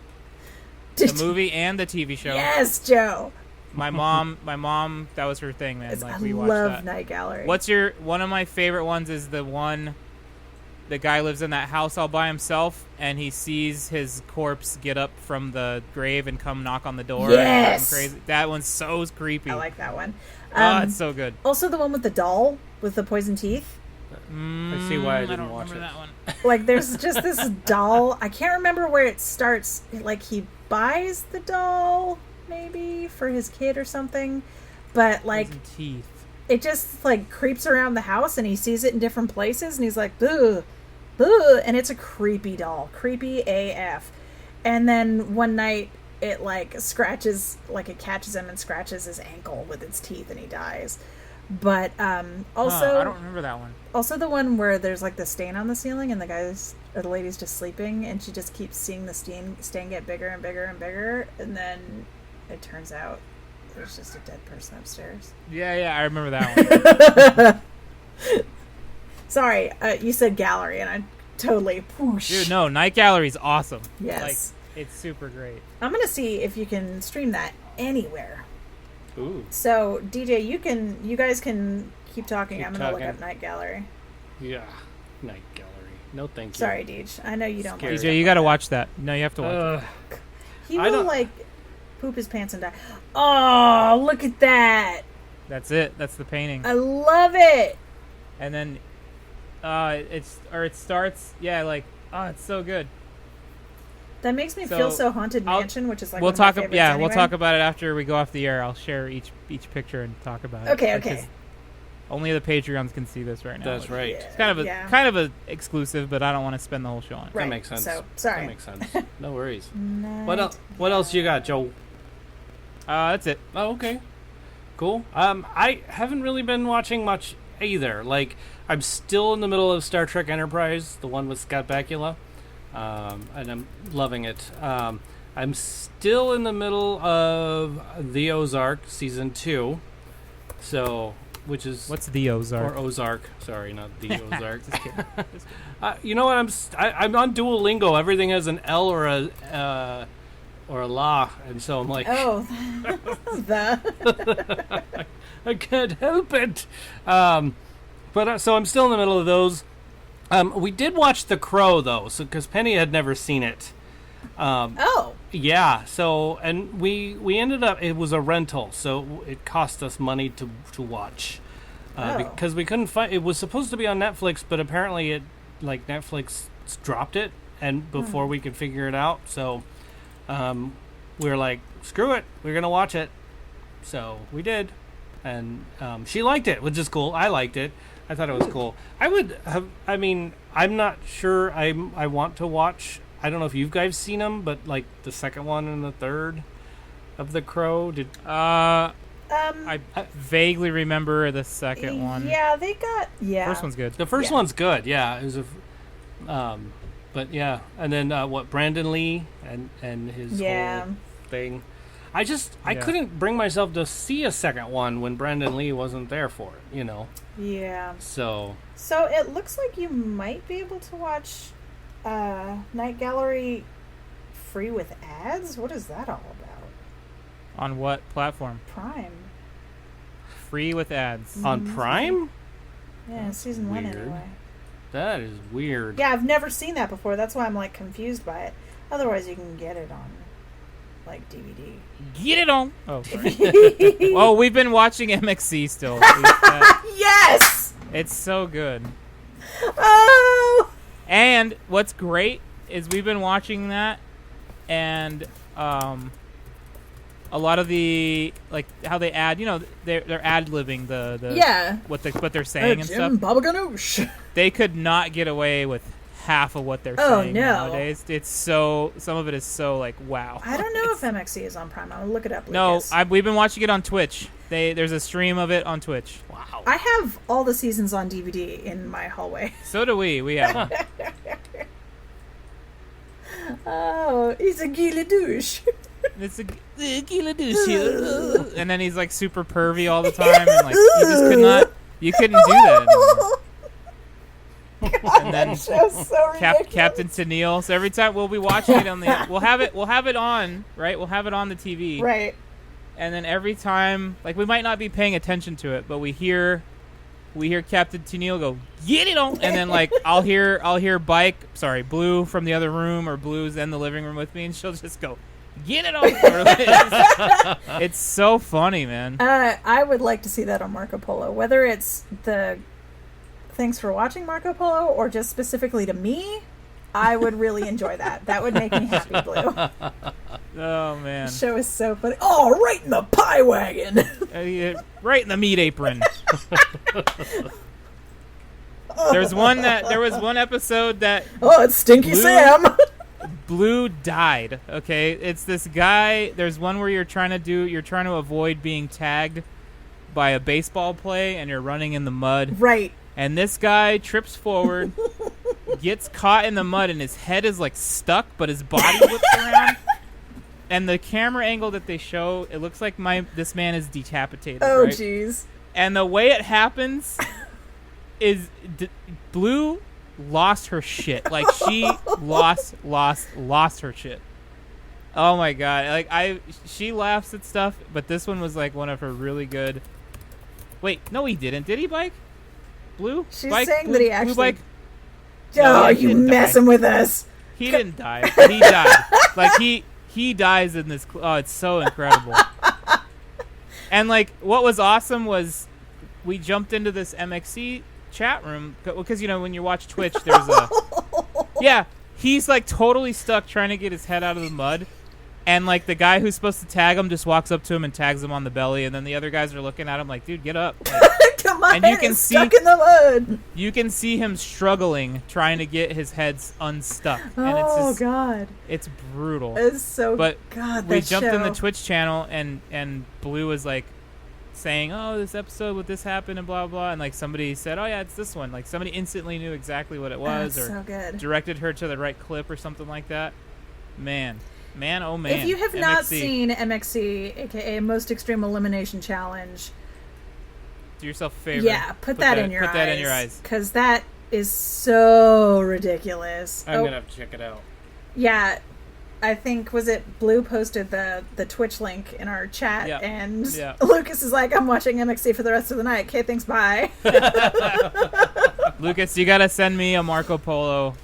the movie and the TV show. Yes, Joe. My mom, that was her thing, man. Like, I we watched love that. Night Gallery. One of my favorite ones is the guy lives in that house all by himself, and he sees his corpse get up from the grave and come knock on the door. Yes! And crazy. That one's so creepy. I like that one. It's so good. Also, the one with the doll with the poison teeth. I see why I didn't don't watch remember it. that one. Like, there's just this doll. I can't remember where it starts. Like, he buys the doll, maybe, for his kid or something. But, like, Poison teeth. it just, like, creeps around the house, and he sees it in different places, and he's like, ugh, ugh. And it's a creepy doll. Creepy AF. And then one night, it, like, scratches, like, it catches him and scratches his ankle with its teeth, and he dies. But, also... I don't remember that one. Also the one where there's like the stain on the ceiling and the lady's just sleeping and she just keeps seeing the stain get bigger and bigger and bigger, and then it turns out there's just a dead person upstairs. Yeah, I remember that one. Sorry, you said gallery and I totally whoosh. Dude, no, Night Gallery's awesome. Yes. Like, it's super great. I'm gonna see if you can stream that anywhere. Ooh. So DJ, you guys can keep talking. Keep I'm gonna talking. look up Night Gallery. Yeah. Night Gallery. No, thank you. Sorry, Deej. I know you don't. Scary. like DJ, stuff you like gotta that. watch that. No, you have to watch it. He I will don't- like poop his pants and die. Oh, look at that! That's it. That's the painting. I love it. And then it starts, yeah, like, oh, it's so good. That makes me So, feel so Haunted I'll- Mansion, which is like we'll one of my talk. favorites Yeah, anyway. we'll talk about it after we go off the air. I'll share each picture and talk about it. Okay, Like, okay. 'cause only the Patreons can see this right now. That's It's right. Yeah, kind of a yeah. exclusive, but I don't want to spend the whole show on it. Right, That makes sense. So sorry. That makes sense. No worries. Night What else you got, Joe? That's it. Oh, okay. Cool. I haven't really been watching much either. Like, I'm still in the middle of Star Trek Enterprise, the one with Scott Bakula, and I'm loving it. I'm still in the middle of The Ozark season 2. So, which is what's The Ozark? Or Ozark. Sorry, not The Ozark. You know what? I'm on Duolingo. Everything has an L or a la, and so I'm like, oh, that. I can't help it. But so I'm still in the middle of those. We did watch The Crow though, so because Penny had never seen it. Yeah. So and we ended up. It was a rental, so it cost us money to watch because we couldn't find. It was supposed to be on Netflix, but apparently Netflix dropped it, and before we could figure it out, so we were like, screw it, we're gonna watch it. So we did, and she liked it, which is cool. I liked it. I thought it was cool. I'm not sure I want to watch. I don't know if you guys seen them, but like the second one and the third of The Crow. I vaguely remember the second one. Yeah, they got First one's good. The first one's good. Yeah, it was but yeah, and then Brandon Lee and his whole thing. I couldn't bring myself to see a second one when Brandon Lee wasn't there for it, you know. Yeah. So it looks like you might be able to watch Night Gallery free with ads. What is that all about? On what platform? Prime. Free with ads. On Prime? Yeah, season 1 anyway. That is weird. Yeah, I've never seen that before. That's why I'm like confused by it. Otherwise, you can get it on like DVD. Get it on. Oh, sorry. Oh, we've been watching MXC still. Yes! It's so good. Oh! And what's great is we've been watching that, and a lot of the how they add, they're ad-libbing the what they're saying and stuff. Baba Ganoush. They could not get away with half of what they're saying nowadays. It's so, some of it is so like, wow. I don't know if MXC is on Prime. I'll look it up. No, we've been watching it on Twitch. There's a stream of it on Twitch. Wow. I have all the seasons on DVD in my hallway. So do we. We have. Oh, he's a gila douche. It's a gila douche here. And then he's like super pervy all the time, and like you couldn't do that anymore. And then so Captain Tennille. So every time we'll be watching it we'll have it on, right? We'll have it on the TV, right? And then every time, like, we might not be paying attention to it, but we hear Captain Tennille go, "Get it on!" And then like I'll hear Blue from the other room, or Blue's in the living room with me, and she'll just go, "Get it on!" It's so funny, man. I would like to see that on Marco Polo, whether it's the thanks for watching Marco Polo or just specifically to me. I would really enjoy that. That would make me happy, Blue. Oh, man. The show is so funny. Oh, right in the pie wagon. Right in the meat apron. There was one episode that... Oh, it's Stinky Sam. Blue died, okay? It's this guy... There's one where you're trying to avoid being tagged by a baseball play, and you're running in the mud. Right. And this guy trips forward, gets caught in the mud, and his head is like stuck, but his body whips around. And the camera angle that they show, it looks like this man is decapitated. Oh, right? jeez. And the way it happens is Blue lost her shit. Like, she lost her shit. Oh my god! Like, she laughs at stuff, but this one was like one of her really good. Wait, no, he didn't. Did he, Bike? Blue? She's Bike? saying Blue, that he actually... Blue Bike? Oh, No, you messing with us. He didn't die. He died. Like, he dies in this... Oh, it's so incredible. And, like, what was awesome was we jumped into this MXC chat room. Because, when you watch Twitch, there's a... Yeah, he's, like, totally stuck trying to get his head out of the mud. And, like, the guy who's supposed to tag him just walks up to him and tags him on the belly. And then the other guys are looking at him like, dude, get up. Like, Come on, and you can stuck in the mud. You can see him struggling, trying to get his head unstuck. And it's just, God. It's brutal. It's so... But God, we that jumped show. in the Twitch channel, and Blue was, like, saying, oh, this episode with this happened and blah, blah. And, like, somebody said, oh, yeah, it's this one. Like, somebody instantly knew exactly what it was. That's or so good. directed her to the right clip or something like that. Man. Man, oh man. If you have not MXC. seen MXC, aka Most Extreme Elimination Challenge, do yourself a favor. yeah, put that in your eyes. Put that in your eyes. Because that is so ridiculous. I'm going to have to check it out. Yeah, I think, was it Blue posted the Twitch link in our chat, and Lucas is like, I'm watching MXC for the rest of the night. Okay, thanks, bye. Lucas, you gotta send me a Marco Polo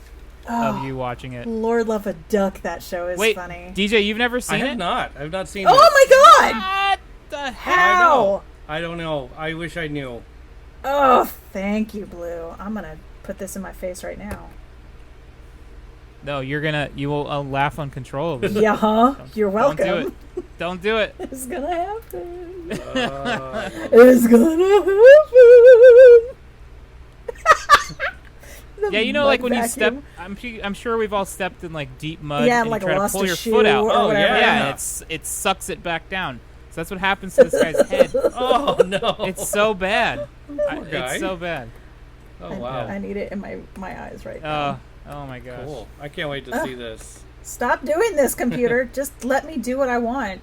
of you watching it. Lord love a duck, that show is funny. DJ, you've never seen it? I have not. I've not seen it. Oh my god! What the hell? How? I don't know. I wish I knew. Oh, thank you, Blue. I'm gonna put this in my face right now. No, you will laugh uncontrollably. Yeah, you're welcome. Don't do it. It's gonna happen. It's gonna happen. Yeah, you know, like when you step, I'm sure we've all stepped in like deep mud and you like try to lost pull a your shoe foot out. or whatever. Yeah, and it sucks it back down. So that's what happens to this guy's head. Oh no, it's so bad. Guy. It's so bad. Oh wow, I need it in my eyes right now. Oh my gosh. Cool. I can't wait to see this. Stop doing this, computer. Just let me do what I want.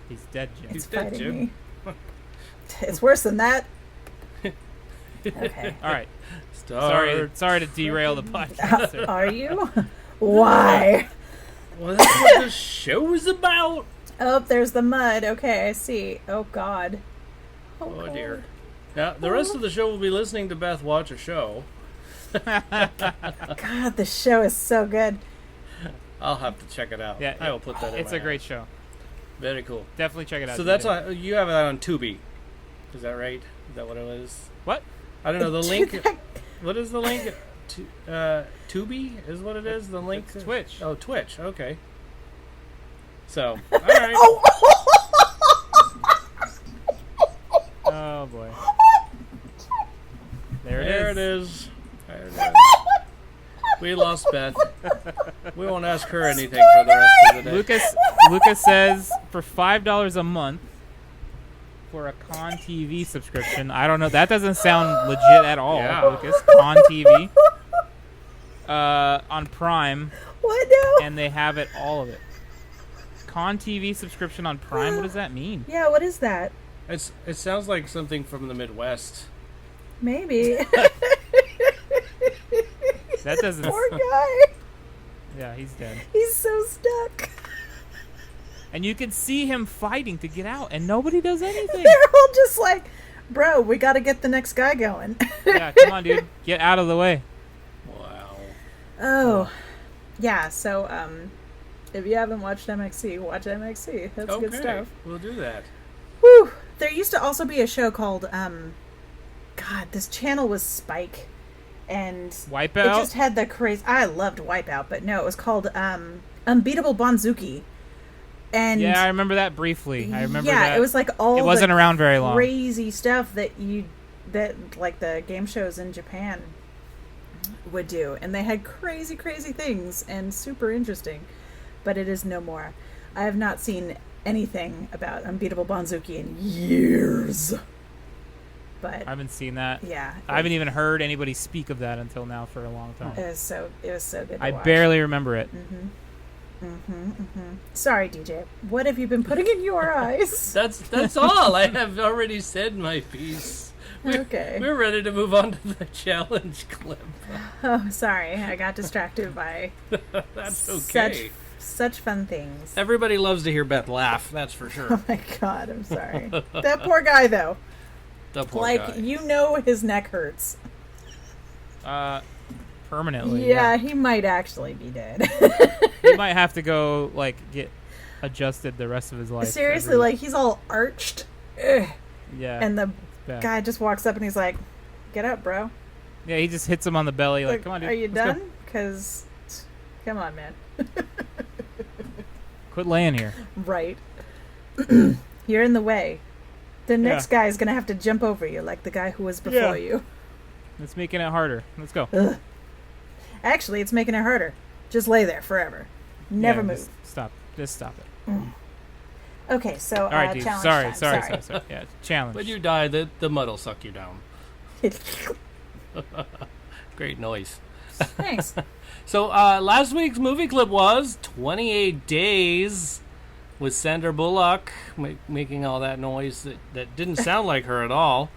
He's dead, Jim. It's dead, fighting Jim. me. It's worse than that. Okay. All right. Sorry to derail the podcast. Sir. Are you? Why? Well, that's what the show's about. Oh, there's the mud. Okay, I see. Oh, God. Oh dear. Now, the rest of the show will be listening to Beth watch a show. God, the show is so good. I'll have to check it out. Yeah, I will put that in. It's a great show. Very cool. Definitely check it out. So that's you have that on Tubi. Is that right? Is that what it was? What? I don't know. The link. What is the link? Tubi is what it is. The link. It's Twitch. Oh, Twitch. Okay. So, all right. Oh boy. There it is. There it is. We lost Beth. We won't ask her anything for the rest of the day. Lucas says for $5 a month for a Con TV subscription. I don't know. That doesn't sound legit at all, Yeah. Lucas. Con TV on Prime. What now? And they have it, all of it. Con TV subscription on Prime. What does that mean? Yeah, what is that? It sounds like something from the Midwest. Maybe. That doesn't. Poor guy. Yeah, he's dead. He's so stuck. And you can see him fighting to get out, and nobody does anything. They're all just like, bro, we got to get the next guy going. Yeah, come on, dude. Get out of the way. Wow. Oh. Yeah, so if you haven't watched MXC, watch MXC. That's good stuff. We'll do that. Whew. There used to also be a show called, God, this channel was Spike. And Wipeout? it just had the crazy... I loved Wipeout, but no, it was called Unbeatable Bonzuki. And yeah, I remember that briefly. I remember that. Yeah, it was like all it wasn't around very long. Crazy stuff that like the game shows in Japan would do. And they had crazy things and super interesting. But it is no more. I have not seen anything about Unbeatable Bonzuki in years. But I haven't seen that. Yeah. I haven't even heard anybody speak of that until now for a long time. It was so good to I watch. barely remember it. Sorry, DJ. What have you been putting in your eyes? That's all. I have already said my piece. Okay. We're ready to move on to the challenge clip. Oh, sorry. I got distracted by That's okay. such fun things. Everybody loves to hear Beth laugh, that's for sure. Oh my God, I'm sorry. That poor guy, though. The poor guy. You know his neck hurts. Permanently. Yeah, he might actually be dead. He might have to go, like, get adjusted the rest of his life. Seriously, like, he's all arched. Ugh. Yeah. And the guy just walks up and he's like, get up, bro. Yeah, he just hits him on the belly, like, come on, dude. Are you let's done? go. Because, come on, man. Quit laying here. Right. You're in the way. The next guy is going to have to jump over you like the guy who was before you. It's making it harder. Let's go. Ugh. Actually, it's making it harder. Just lay there forever. Never move. Just stop it. Okay, so all right, dude. challenge Sorry. time. Yeah, challenge. When you die, the mud will suck you down. Great noise. Thanks. So last week's movie clip was 28 Days with Sandra Bullock making all that noise that didn't sound like her at all.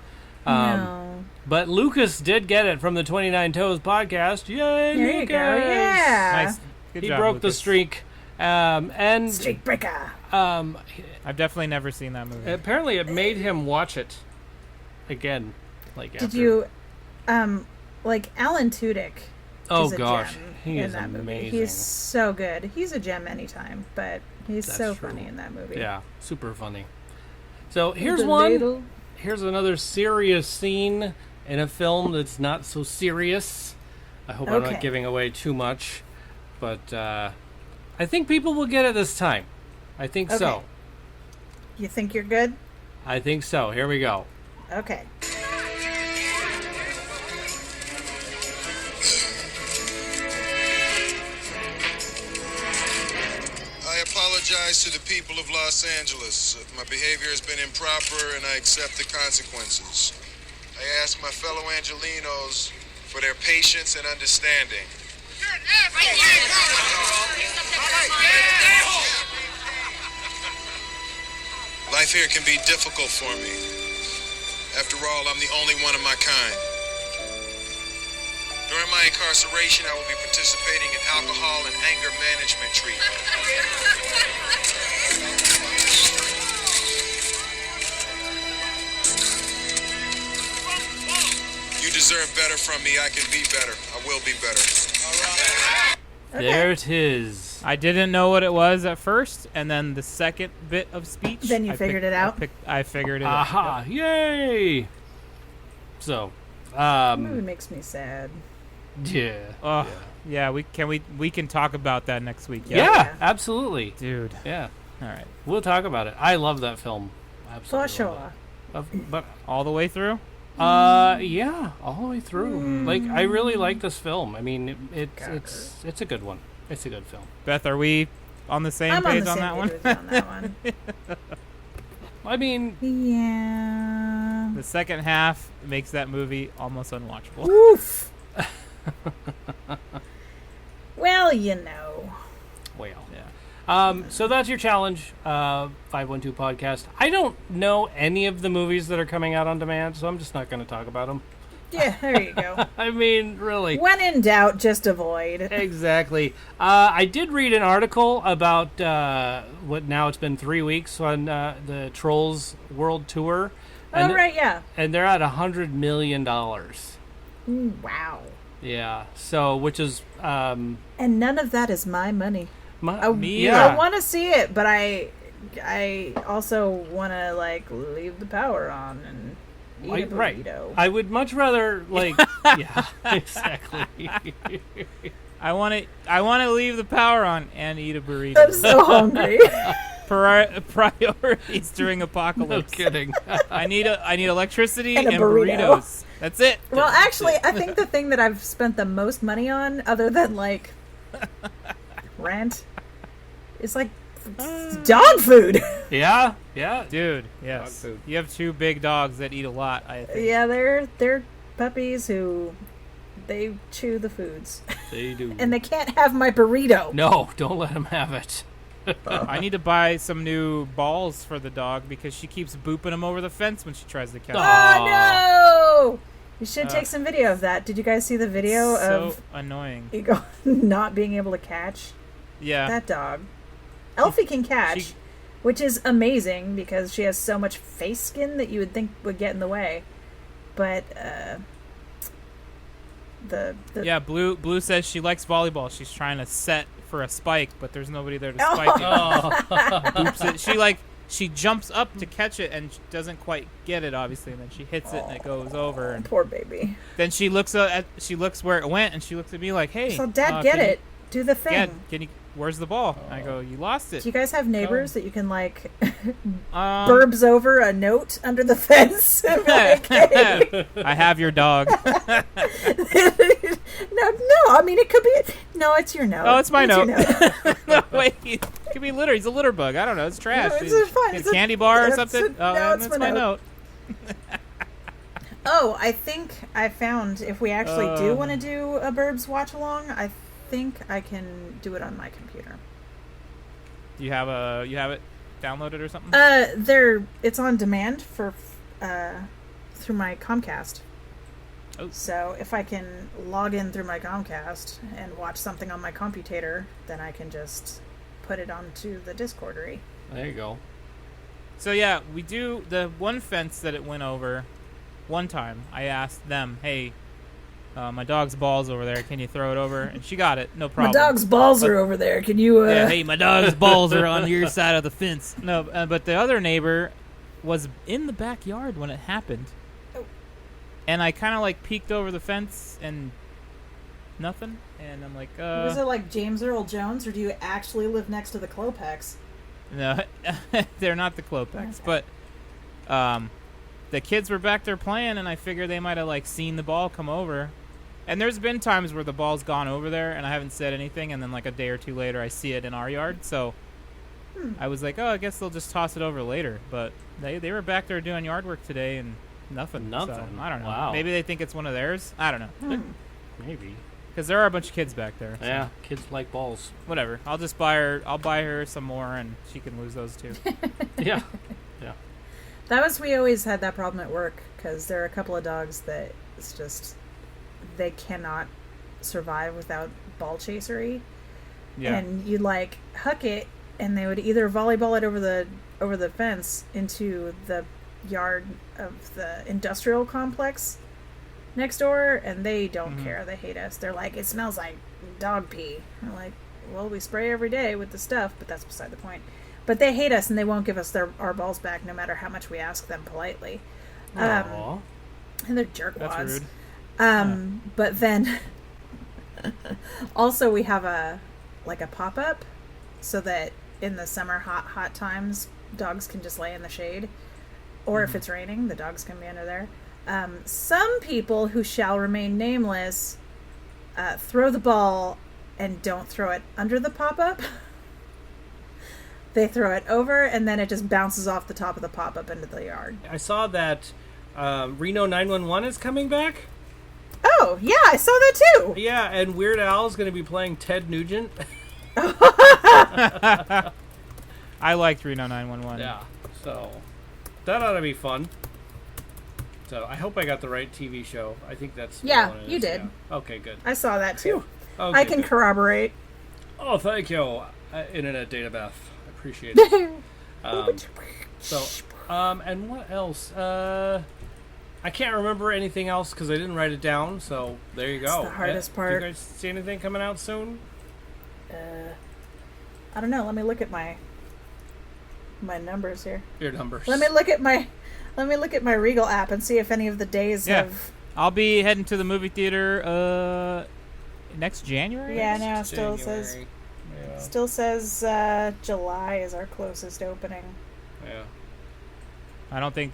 No. But Lucas did get it from the 29 Toes podcast. Yay, There Lucas! you go. Yeah. Nice. Good He job, broke the Lucas. streak. And Streak breaker. I've definitely never seen that movie. apparently it made him watch it again. Did you, like Alan Tudyk? Oh is a gosh, gem he in is that movie. amazing. He's so good. He's a gem anytime, but he's That's so true. funny in that movie. Yeah, super funny. So here's one. Here's another serious scene in a film that's not so serious. I hope I'm not giving away too much, but I think people will get it this time. I think so. You think you're good? I think so. Here we go. Okay. I apologize to the people of Los Angeles. My behavior has been improper and I accept the consequences. I ask my fellow Angelinos for their patience and understanding. Life here can be difficult for me. After all, I'm the only one of my kind. During my incarceration, I will be participating in alcohol and anger management treatment. You deserve better from me. I can be better. I will be better. There it is. I didn't know what it was at first, and then the second bit of speech. Then you figured it out? I figured it Aha! out. Yay! So, That movie makes me sad. yeah. Oh, yeah. We can talk about that next week. Yeah, absolutely. Dude. Yeah. All right. We'll talk about it. I love that film. Absolutely. For love sure. it. But All the way through. yeah, all the way through. Like, I really like this film. I mean, it's a good one. It's a good film. Beth, are we on the same I'm page on the that same one? page with you on that one. I mean, Yeah. The second half makes that movie almost unwatchable. Oof. Well, you know. well. Yeah. So that's your challenge, 512 podcast. I don't know any of the movies that are coming out on demand, so I'm just not going to talk about them. Yeah, there you go. I mean, really. When in doubt, just avoid. Exactly. I did read an article about what now it's been 3 weeks on the Trolls World Tour. And Oh, right, yeah. And they're at $100 million. Wow. Yeah. So, which is And none of that is my money. I yeah. want to see it, but I also want to, like, leave the power on and eat a burrito. Right. I would much rather, like, yeah, exactly. I want to leave the power on and eat a burrito. I'm so hungry. Priorities during No apocalypse. kidding. I need electricity And and, a burrito. burritos. That's it. Well, actually, I think the thing that I've spent the most money on, other than, like, rent, is, like, dog food. Yeah. Yeah. Dude, yes. Dog food. You have two big dogs that eat a lot, I think. Yeah, they're puppies who they chew the foods, They do. and they can't have my burrito. No, don't let them have it. I need to buy some new balls for the dog because she keeps booping them over the fence when she tries to catch them. Oh no! You should take some video of that. Did you guys see the video So of annoying. Eagle not being able to catch Yeah. that dog? Elfie can catch, She- which is amazing because she has so much face skin that you would think would get in the way. But the Yeah, Blue says she likes volleyball. She's trying to set for a spike, but there's nobody there to Oh. spike it. Oh. Boops it. She jumps up to catch it and doesn't quite get it, obviously, and then she hits it and it goes over. And poor baby. then she looks where it went and she looks at me like, "Hey, So Dad, get can you- it. Do the thing. Dad, where's the ball?" And I go, "You lost it." Do you guys have neighbors that you can, like, Um, burbs over a note under the fence? And be like, hey. I have your dog. No, I mean, it could be. No, it's your note. Oh, it's my your note. No, wait, it could be litter. He's a litter bug. I don't know. It's trash. No, it's fine. A It's a- candy bar or it's something. no, it's that's my my note. Oh, I think I found if we actually do want to do a Burbs watch along, I think I can do it on my computer. Do you have it downloaded or something? It's on demand for through my Comcast. Oh. So if I can log in through my Comcast and watch something on my computer, then I can just put it onto the Discordery. There you go. So yeah, we do the one fence that it went over. One time, I asked them, "Hey, my dog's balls over there. Can you throw it over?" And she got it, no problem. My dog's balls are over there. Can you? Yeah, hey, my dog's balls are on your side of the fence. No, but the other neighbor was in the backyard when it happened. Oh. And I kind of like peeked over the fence and nothing. And I'm like, Was it like James Earl Jones, or do you actually live next to the Klopex? No, they're not the Klopex, but the kids were back there playing, and I figured they might have like seen the ball come over. And there's been times where the ball's gone over there, and I haven't said anything, and then like a day or two later, I see it in our yard. So I was like, oh, I guess they'll just toss it over later. But they were back there doing yard work today, and nothing. Nothing. So, I don't know. Wow. Maybe they think it's one of theirs. I don't know. Maybe. Because there are a bunch of kids back there. So. Yeah, kids like balls. Whatever. I'll buy her some more, and she can lose those too. Yeah. We always had that problem at work, because there are a couple of dogs that it's just, they cannot survive without ball chasery. Yeah. And you like huck it, and they would either volleyball it over the fence into the yard of the industrial complex next door, and they don't care. They hate us. They're like, it smells like dog pee. I'm like, well, we spray every day with the stuff, but that's beside the point. But they hate us, and they won't give us our balls back no matter how much we ask them politely. Aww. And they're jerkwads. That's rude. But then also we have a pop-up, so that in the summer hot times, dogs can just lay in the shade. Or if it's raining, the dogs can be under there. Some people who shall remain nameless throw the ball and don't throw it under the pop-up. They throw it over, and then it just bounces off the top of the pop-up into the yard. I saw that Reno 911 is coming back. Oh, yeah, I saw that too. Yeah, and Weird Al is going to be playing Ted Nugent. I liked Reno 911. Yeah, so that ought to be fun. So I hope I got the right TV show. I think that's Yeah, what it you is. did. Yeah. Okay, good. I saw that too. Okay, I can good. corroborate. Oh, thank you, Internet Data Beth. I appreciate it. And what else? I can't remember anything else because I didn't write it down. So there you go. That's the hardest part. Do you guys see anything coming out soon? I don't know. Let me look at my numbers here. Your numbers. Let me look at my Regal app and see if any of the days have. I'll be heading to the movie theater next January. Yeah, no, it still says Yeah. Still says July is our closest opening. Yeah. I don't think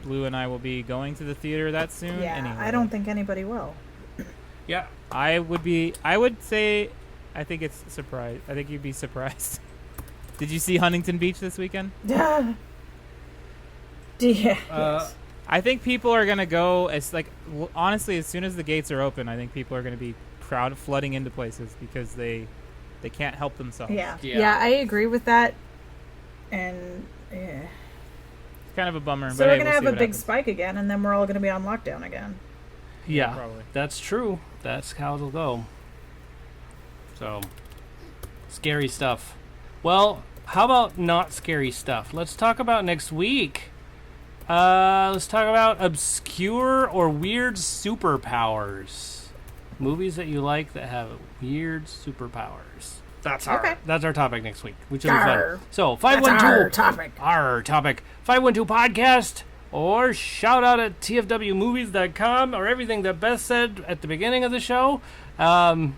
Blue and I will be going to the theater that soon. Yeah, anyway. I don't think anybody will. Yeah. I would say, I think it's surprise. I think you'd be surprised. Did you see Huntington Beach this weekend? Yeah. Yes. I think people are gonna go honestly, as soon as the gates are open, I think people are gonna be flooding into places because they can't help themselves. Yeah, I agree with that. And yeah. It's kind of a bummer. So but we're hey, gonna we'll have see a what big happens. spike again, and then we're all gonna be on lockdown again. Yeah, probably. That's true. That's how it'll go. So, scary stuff. Well, how about not scary stuff? Let's talk about next week. Let's talk about obscure or weird superpowers. Movies that you like that have weird superpowers. That's our topic next week, which will be fun. So, 512 our topic. 512 podcast, or shout out at tfwmovies.com, or everything that Beth said at the beginning of the show. Send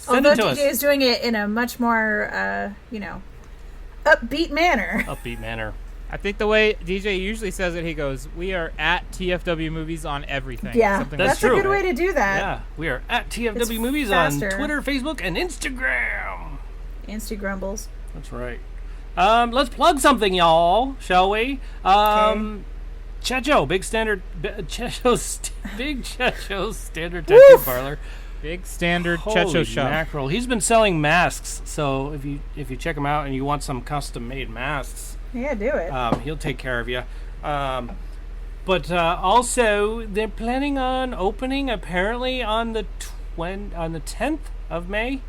Although it to DJ us. is doing it in a much more, upbeat manner. Upbeat manner. I think the way DJ usually says it, he goes, "We are at TFW Movies on everything." Yeah, Something that's true. a good way to do that. Yeah, we are at TFW It's Movies on faster. Twitter, Facebook, and Instagram. Grumbles. That's right. Let's plug something, y'all, shall we? Okay. Checho, big Checho's standard tattoo parlor. Big standard Holy Checho shop. mackerel. He's been selling masks, so if you check him out and you want some custom made masks, Yeah, do it. he'll take care of you. But also, they're planning on opening apparently on the 10th of May,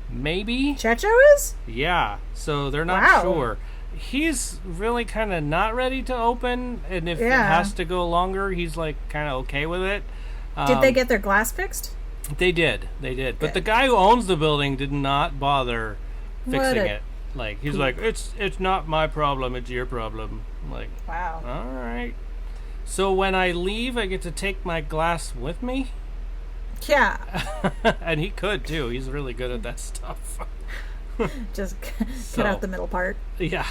maybe. Checho is? Yeah, so they're not Wow. sure. He's really kind of not ready to open, and if it Yeah. has to go longer, he's like kind of okay with it. Did they get their glass fixed? They did. But Good. the guy who owns the building did not bother What fixing a- it. Like he's like, it's not my problem, it's your problem. I'm like, Wow. all right. So when I leave, I get to take my glass with me, Yeah. and he could too. He's really good at that stuff. Just So- cut out the middle part. Yeah.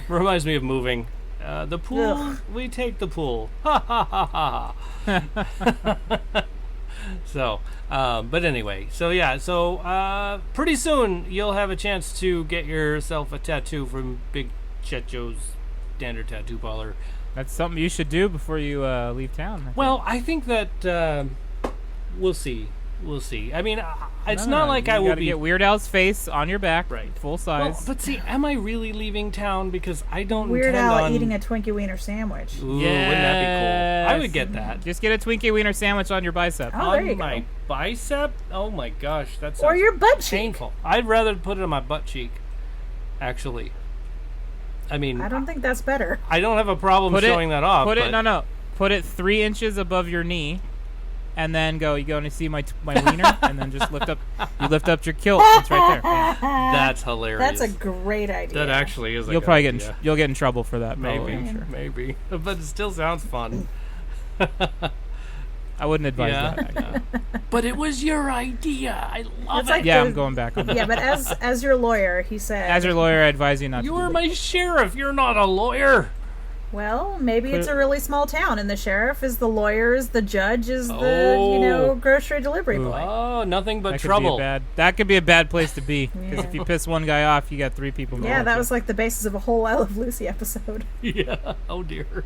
Reminds me of moving. The pool, Ugh. we take the pool. Ha ha ha ha. So, but anyway, so pretty soon you'll have a chance to get yourself a tattoo from Big Checho's standard tattoo parlor. That's something you should do before you leave town. I think. Well, I think that we'll see. I mean, it's No, not like you I will gotta be. get Weird Al's face on your back, Right. full Well, size. but see, am I really leaving town? Because I don't Weird intend Al on eating a Twinkie Wiener sandwich. Ooh, wouldn't that be cool? I would get that. Just get a Twinkie Wiener sandwich on your bicep. Oh, there you On my go. bicep? Oh my gosh, that sounds Or your butt cheek. painful. I'd rather put it on my butt cheek. Actually, I mean, I don't think that's better. I don't have a problem Put showing that off. Put but it no. Put it 3 inches above your knee, and then go. You going to see my wiener, and then just lift up. You lift up your kilt. It's right there. Yeah. That's hilarious. That's a great idea. That actually is. You'll probably get in trouble for that. maybe, Probably, I'm sure. maybe, but it still sounds fun. I wouldn't advise Yeah. that. But it was your idea. I love It's it. like Yeah, the- I'm going back on that. Yeah, but as your lawyer, he said. As your lawyer, I advise you not to. You're do my sheriff. You're not a lawyer. Well, maybe it's a really small town, and the sheriff is the lawyer, is the judge, is the Oh. grocery delivery boy. Oh, nothing but that. trouble. That could be a bad place to be. Because if you piss one guy off, you got 3 people. Yeah, that was like the basis of a whole Isle of Lucy episode. Yeah. Oh dear.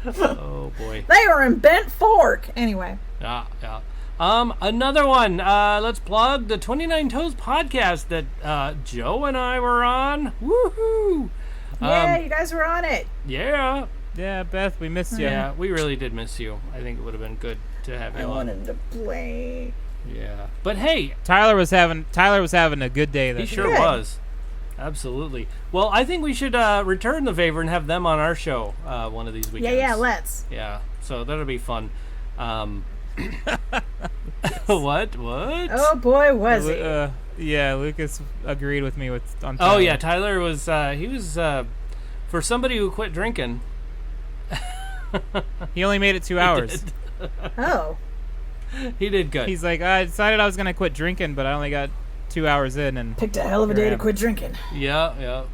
Oh boy. They were in Bent Fork. Anyway. Yeah. Another one. Let's plug the 29 Toes podcast that Joe and I were on. Woohoo! Yeah, you guys were on it. Yeah. Yeah, Beth, we missed you. Yeah, we really did miss you. I think it would have been good to have you I on. wanted to play. Yeah. But hey, Tyler was having a good day. That he day. sure Good. was. Absolutely. Well, I think we should return the favor and have them on our show one of these weekends. Yeah, let's. Yeah. So that'll be fun. What? Oh boy, was he. Yeah, Lucas agreed with me on Oh Tyler. yeah, Tyler was he was for somebody who quit drinking. He only made it 2 hours. Oh. He did good. He's like, I decided I was gonna quit drinking, but I only got 2 hours in, and Picked a hell of a Here I day to am. quit drinking. Yeah.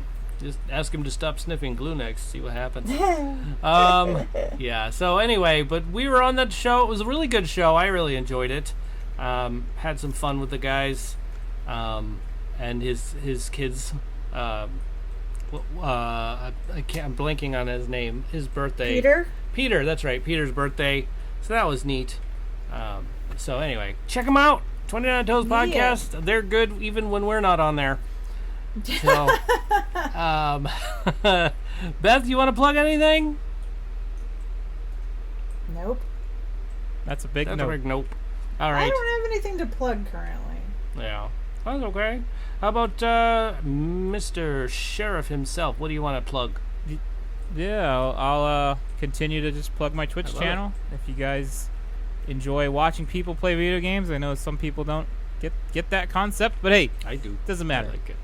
Just ask him to stop sniffing glue next, see what happens. Yeah. So anyway, but we were on that show. It was a really good show. I really enjoyed it. Had some fun with the guys, and his kids. I'm blanking on his name. His birthday. Peter. That's right. Peter's birthday. So that was neat. So anyway, check them out. 29 Toes podcast. They're good even when we're not on there. So, Beth, you want to plug anything? Nope. that's a big That's no. a big nope. All I right. don't have anything to plug currently. Yeah. That's okay. How about Mr. Sheriff himself? What do you want to plug? Yeah, I'll continue to just plug my Twitch love channel. If you guys enjoy watching people play video games, I know some people don't get that concept, but hey, I do. doesn't matter. I like it.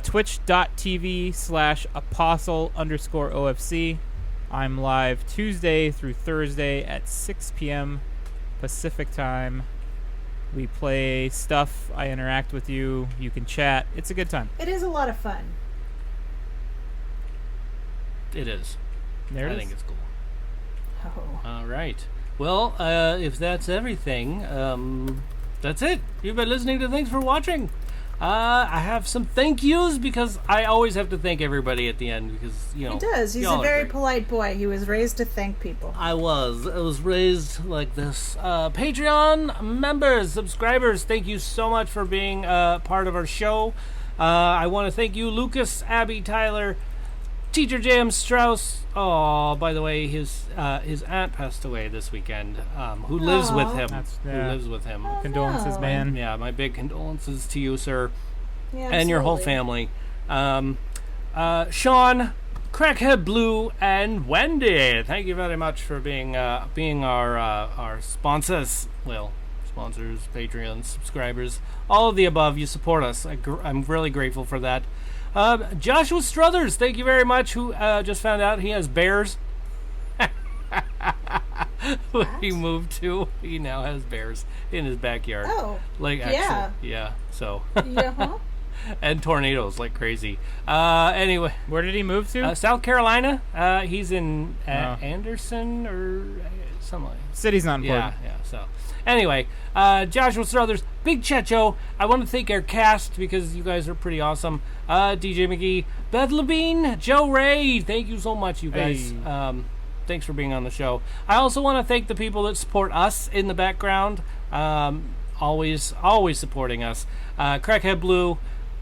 Twitch.tv/apostle_OFC. I'm live Tuesday through Thursday at 6 p.m. Pacific time. We play stuff. I interact with you. You can chat. It's a good time. It is a lot of fun. It is. There it I is. think it's cool. Oh. All right. Well, if that's everything, that's it. You've been listening to Thanks for Watching. I have some thank yous because I always have to thank everybody at the end because, you know. He does. He's a very polite boy. He was raised to thank people. I was raised like this. Patreon members, subscribers, thank you so much for being part of our show. I want to thank you, Lucas, Abby, Tyler, Teacher James Strauss. Oh, by the way, his aunt passed away this weekend. Who lives with him? Who lives with him? Oh, Condolences, man. Yeah, my big condolences to you, sir, Yeah, and your whole family. Sean, Crackhead Blue, and Wendy. Thank you very much for being our sponsors. Well, sponsors, Patreon subscribers, all of the above. You support us. I'm really grateful for that. Joshua Struthers, thank you very much, who just found out he has bears. He moved to, he now has bears in his backyard. Oh, like actually, yeah. So, yeah, and tornadoes like crazy. Anyway, where did he move to? South Carolina. He's in Anderson or something. City's not important. Yeah. So, anyway, Joshua Struthers, Big Checho. I want to thank our cast because you guys are pretty awesome. DJ McGee, Beth Levine, Joe Ray. Thank you so much, you guys. Hey. Thanks for being on the show. I also want to thank the people that support us in the background. Always supporting us. Crackhead Blue,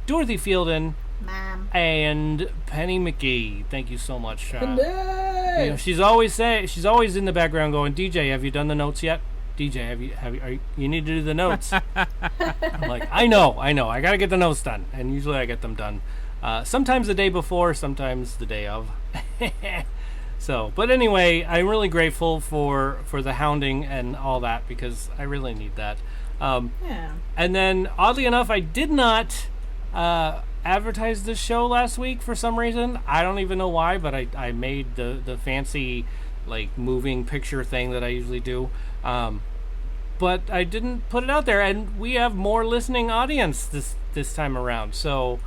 Dorothy Fielden, Mom, and Penny McGee. Thank you so much. You know, she's always in the background going, DJ, have you done the notes yet? DJ, you need to do the notes. I'm like, I know. I got to get the notes done. And usually I get them done. Sometimes the day before, sometimes the day of. So, but anyway, I'm really grateful for the hounding and all that because I really need that. yeah. And then, oddly enough, I did not advertise this show last week for some reason. I don't even know why, but I made the fancy, like, moving picture thing that I usually do. But I didn't put it out there, and we have more listening audience this time around. So,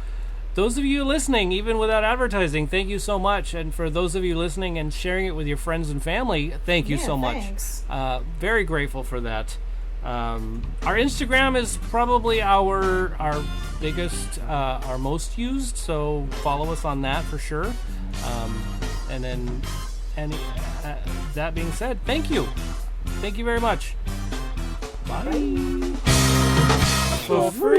those of you listening, even without advertising, thank you so much. And for those of you listening and sharing it with your friends and family, thank you so much. Thanks. Very grateful for that. Our Instagram is probably our biggest, our most used, so follow us on that for sure. And then, that being said, thank you. Thank you very much. Bye. For free.